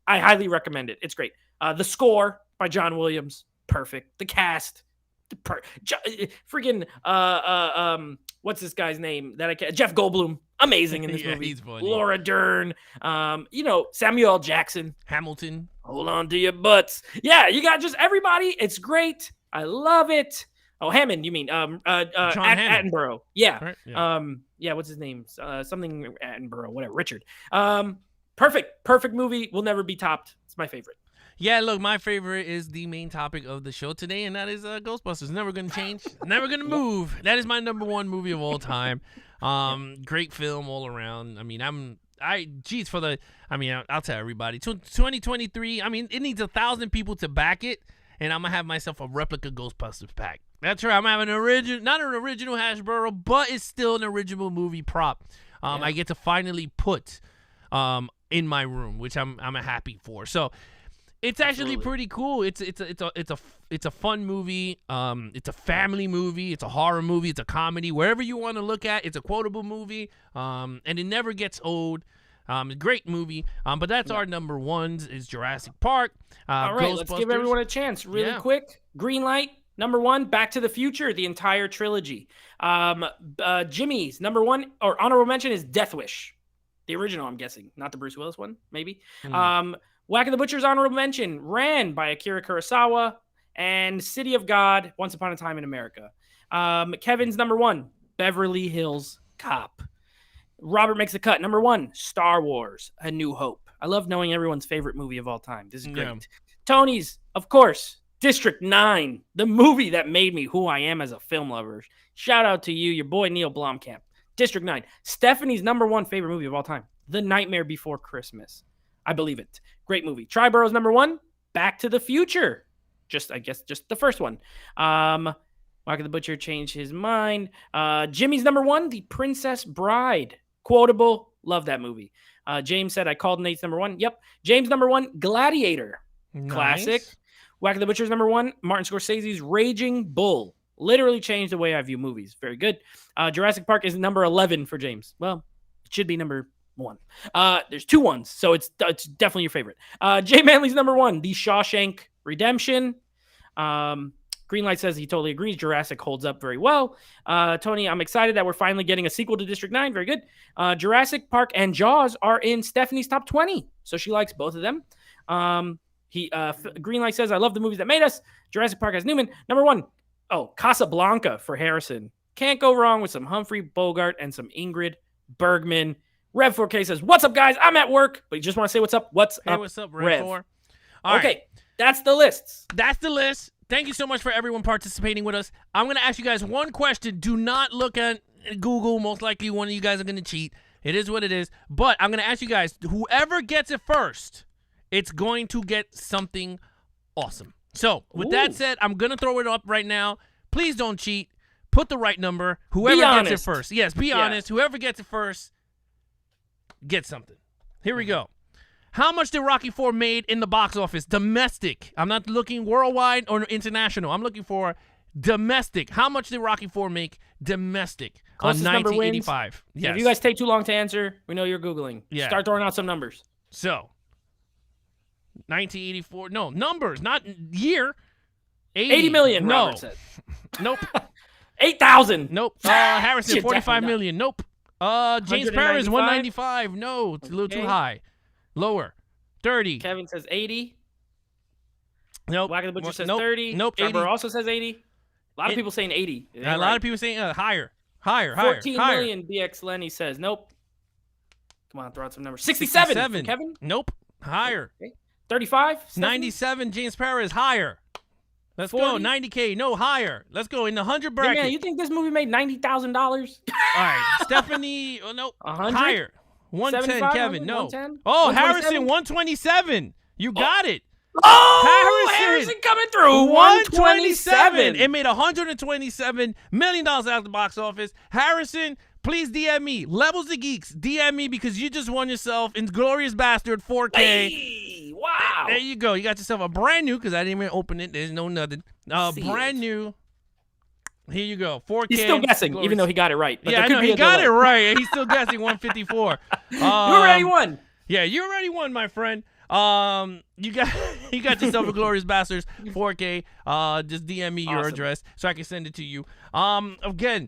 I highly recommend it. It's great. The score by John Williams, perfect. The cast, freaking what's this guy's name that I can't? Jeff Goldblum, amazing in this movie. He's funny. Laura Dern, Samuel L. Jackson, Hamilton. Hold on to your butts. Yeah, you got just everybody. It's great. I love it. Oh, Hammond, you mean John Attenborough? Yeah. Right, yeah. What's his name? Something Attenborough, whatever. Richard. Perfect movie. Will never be topped. It's my favorite. Yeah, look, my favorite is the main topic of the show today, and that is Ghostbusters. Never going to change. Never going to move. That is my number 1 movie of all time. Great film all around. I mean, I'll tell everybody. 2023, I mean, it needs 1,000 people to back it, and I'm going to have myself a replica Ghostbusters pack. That's right. I'm having not an original Hasbro, but it's still an original movie prop. I get to finally put in my room, which I'm happy for. So, it's actually pretty cool. It's a fun movie. It's a family movie. It's a horror movie. It's a comedy. Wherever you want to look at, it's a quotable movie. And it never gets old. Great movie. But that's our number 1 is Jurassic Park. All right, let's give everyone a chance really quick. Greenlight, number 1, Back to the Future, the entire trilogy. Jimmy's number 1 or honorable mention is Death Wish, the original. I'm guessing, not the Bruce Willis one, maybe. Whack of the Butcher's honorable mention, Ran by Akira Kurosawa, and City of God, Once Upon a Time in America. Kevin's number 1, Beverly Hills Cop. Robert makes the cut. Number 1, Star Wars, A New Hope. I love knowing everyone's favorite movie of all time. This is great. Yeah. Tony's, of course, District 9, the movie that made me who I am as a film lover. Shout out to you, your boy Neil Blomkamp. District 9. Stephanie's number 1 favorite movie of all time, The Nightmare Before Christmas. I believe it. Great movie. Triborough's number 1, Back to the Future. Just the first one. Whack of the Butcher changed his mind. Jimmy's number 1, The Princess Bride. Quotable. Love that movie. James said I called Nate's number 1. Yep. James number 1, Gladiator. Nice. Classic. Whack of the Butcher's number 1, Martin Scorsese's Raging Bull. Literally changed the way I view movies. Very good. Jurassic Park is number 11 for James. Well, it should be number 1. There's 2 ones, so it's definitely your favorite. Jay Manley's number 1, The Shawshank Redemption. Greenlight says he totally agrees. Jurassic holds up very well. Tony, I'm excited that we're finally getting a sequel to District 9. Very good. Jurassic Park and Jaws are in Stephanie's top 20, so she likes both of them. Greenlight says, I love the movies that made us. Jurassic Park has Newman. Number 1, Casablanca for Harrison. Can't go wrong with some Humphrey Bogart and some Ingrid Bergman. Rev 4K says, what's up, guys? I'm at work, but you just want to say what's up? What's up, Rev 4? Okay, right. That's the list. That's the list. Thank you so much for everyone participating with us. I'm going to ask you guys one question. Do not look at Google. Most likely one of you guys are going to cheat. It is what it is. But I'm going to ask you guys, whoever gets it first, it's going to get something awesome. So, with that said, I'm going to throw it up right now. Please don't cheat. Put the right number. Whoever gets it first. Yes, be honest. Whoever gets it first, get something. Here we go. How much did Rocky IV made in the box office? Domestic. I'm not looking worldwide or international. I'm looking for domestic. How much did Rocky IV make domestic on 1985? Yes. If you guys take too long to answer, we know you're Googling. Yeah. Start throwing out some numbers. So, 1984. No, numbers, not year. 80 million, no. Robert said. Nope. 8,000. Nope. Harrison, 45 million. Nope. James Paris, 195. No, it's a little too high. Lower. 30. Kevin says 80. Nope. Whack of the Butcher says 30. Nope. Trevor 80. Also says 80. A lot of people saying 80. A lot of people saying higher. 14 million, BX Lenny says. Nope. Come on, throw out some numbers. 67. Kevin? Nope. Higher. Okay. 35. 97. James Paris. Higher. Let's 40? go. 90K. No, higher. Let's go in the 100 bracket. Hey man, you think this movie made $90,000? All right. Stephanie. Nope. 100? Higher. 110, Kevin. No. 110? Oh, Harrison, 127. You got it. Oh, Harrison coming through. 127. It made $127 million out of the box office. Harrison, please DM me. Levels of Geeks. DM me because you just won yourself Inglourious Bastard 4K. Hey, wow. There you go. You got yourself a brand new, because I didn't even open it. There's no nothing. Brand new. Here you go. 4K. He's still guessing, even though he got it right. But yeah, I know. He got it right. He's still guessing 154. You already won. Yeah, you already won, my friend. You got yourself a Glorious Bastards 4K. Just DM me your address so I can send it to you. Again,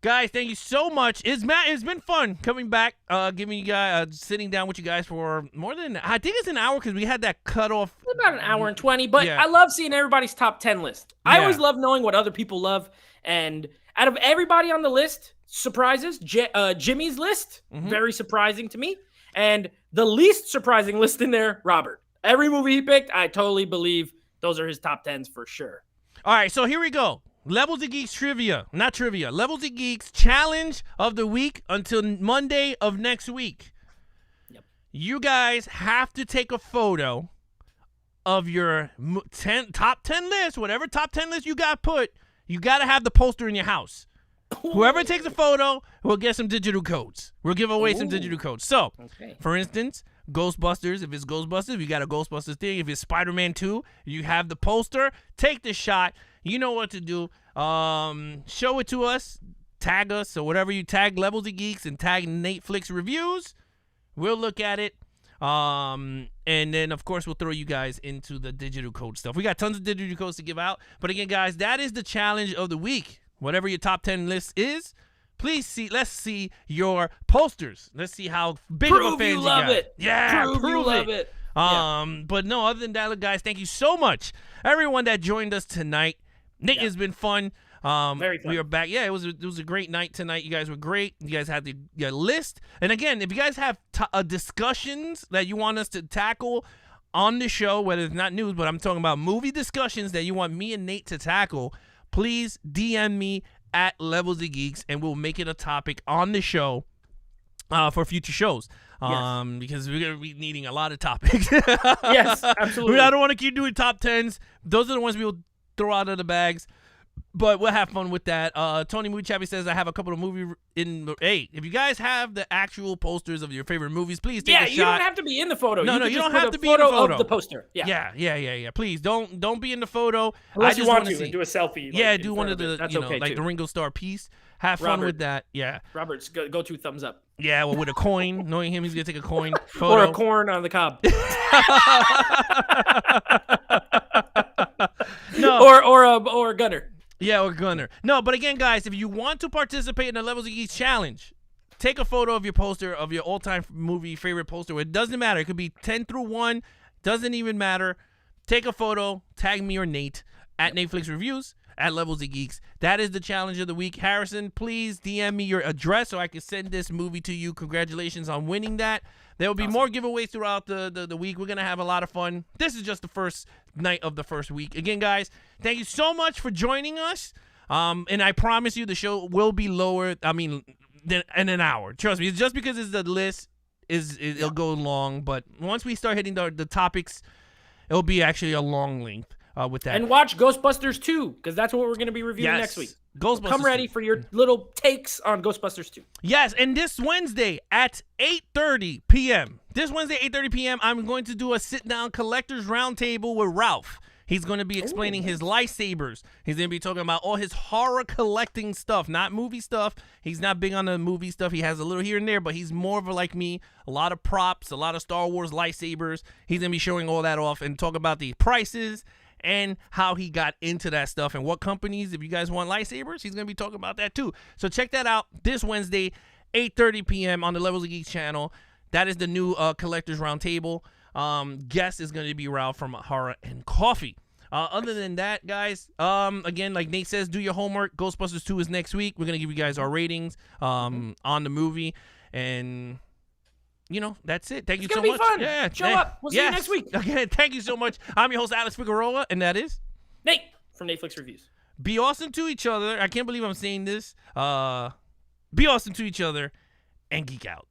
guys, thank you so much. It's been fun coming back, giving you guys, sitting down with you guys for more than, I think it's an hour, because we had that cutoff. About an hour and 20, but yeah. I love seeing everybody's top 10 list. I always love knowing what other people love, and out of everybody on the list, surprises, Jimmy's list, very surprising to me, and the least surprising list in there, Robert. Every movie he picked, I totally believe those are his top 10s for sure. All right, so here we go. Levels of Geeks trivia. Not trivia. Levels of Geeks challenge of the week until Monday of next week. Yep. You guys have to take a photo of your top 10 list, whatever top 10 list you got put. You got to have the poster in your house. Whoever takes a photo will get some digital codes. We'll give away some digital codes. So, for instance, Ghostbusters, if it's Ghostbusters, you got a Ghostbusters thing. If it's Spider-Man 2, you have the poster. Take the shot. You know what to do. Show it to us. Tag us, or whatever you tag Levels of Geeks and tag Netflix Reviews. We'll look at it. And then, of course, we'll throw you guys into the digital code stuff. We got tons of digital codes to give out. But again, guys, that is the challenge of the week. Whatever your top 10 list is, let's see your posters. Let's see how big of a fan you got. It. Yeah, prove you love it. But no, other than that, guys, thank you so much, everyone that joined us tonight. Nick has been fun. Very fun. We are back. Yeah, it was a great night tonight. You guys were great. You guys had your list. And again, if you guys have discussions that you want us to tackle on the show, whether it's not news, but I'm talking about movie discussions that you want me and Nate to tackle, please DM me at Levels of Geeks, and we'll make it a topic on the show for future shows. Because we're going to be needing a lot of topics. Yes, absolutely. I don't want to keep doing top 10s. Those are the ones we'll throw out of the bags. But we'll have fun with that. Tony Muchabi says, I have a couple of movies hey, if you guys have the actual posters of your favorite movies, please take a shot. Yeah, you don't have to be in the photo. No, you don't have to be in the photo. Of the poster. Yeah. Please don't be in the photo. Unless I just you want to see. Do a selfie. Yeah, do one of the That's okay like too. the Ringo Starr piece. Have fun with that. Yeah. Robert's go to thumbs up. Yeah, well, with a coin. Knowing him, he's gonna take a coin photo. Or a corn on the cob. No. Or a gunner. Yeah, or gunner. No, but again, guys, if you want to participate in the Levels of Geeks challenge, take a photo of your poster of your all-time movie favorite poster. It doesn't matter. It could be 10 through 1. Doesn't even matter. Take a photo. Tag me or Nate at Netflix Reviews at Levels of Geeks. That is the challenge of the week. Harrison, please DM me your address so I can send this movie to you. Congratulations on winning that. There will be more giveaways throughout the week. We're going to have a lot of fun. This is just the first night of the first week. Again, guys, thank you so much for joining us. And I promise you the show will be lower, in an hour. Trust me. It's just because it's the list, it'll go long. But once we start hitting the topics, it'll be actually a long length with that. And watch Ghostbusters 2, because that's what we're going to be reviewing next week. Ghostbusters Come ready 2. for your little takes on Ghostbusters 2. Yes, and this Wednesday at 8:30 p.m. I'm going to do a sit-down collector's roundtable with Ralph. He's going to be explaining his lightsabers. He's going to be talking about all his horror collecting stuff, not movie stuff. He's not big on the movie stuff. He has a little here and there, but he's more of like me, a lot of props, a lot of Star Wars lightsabers. He's going to be showing all that off and talk about the prices and how he got into that stuff and what companies, if you guys want lightsabers, he's going to be talking about that too. So check that out this Wednesday, 8:30 p.m. on the Levels of Geeks channel. That is the new Collectors Roundtable. Guest is going to be Ralph from Horror and Coffee. Other than that, guys, again, like Nate says, do your homework. Ghostbusters 2 is next week. We're going to give you guys our ratings on the movie. And that's it. Thank you so much. It's gonna be fun. Yeah, Show up. We'll see you next week. Again, thank you so much. I'm your host, Alex Figueroa, and that is Nate from Netflix Reviews. Be awesome to each other. I can't believe I'm saying this. Be awesome to each other and geek out.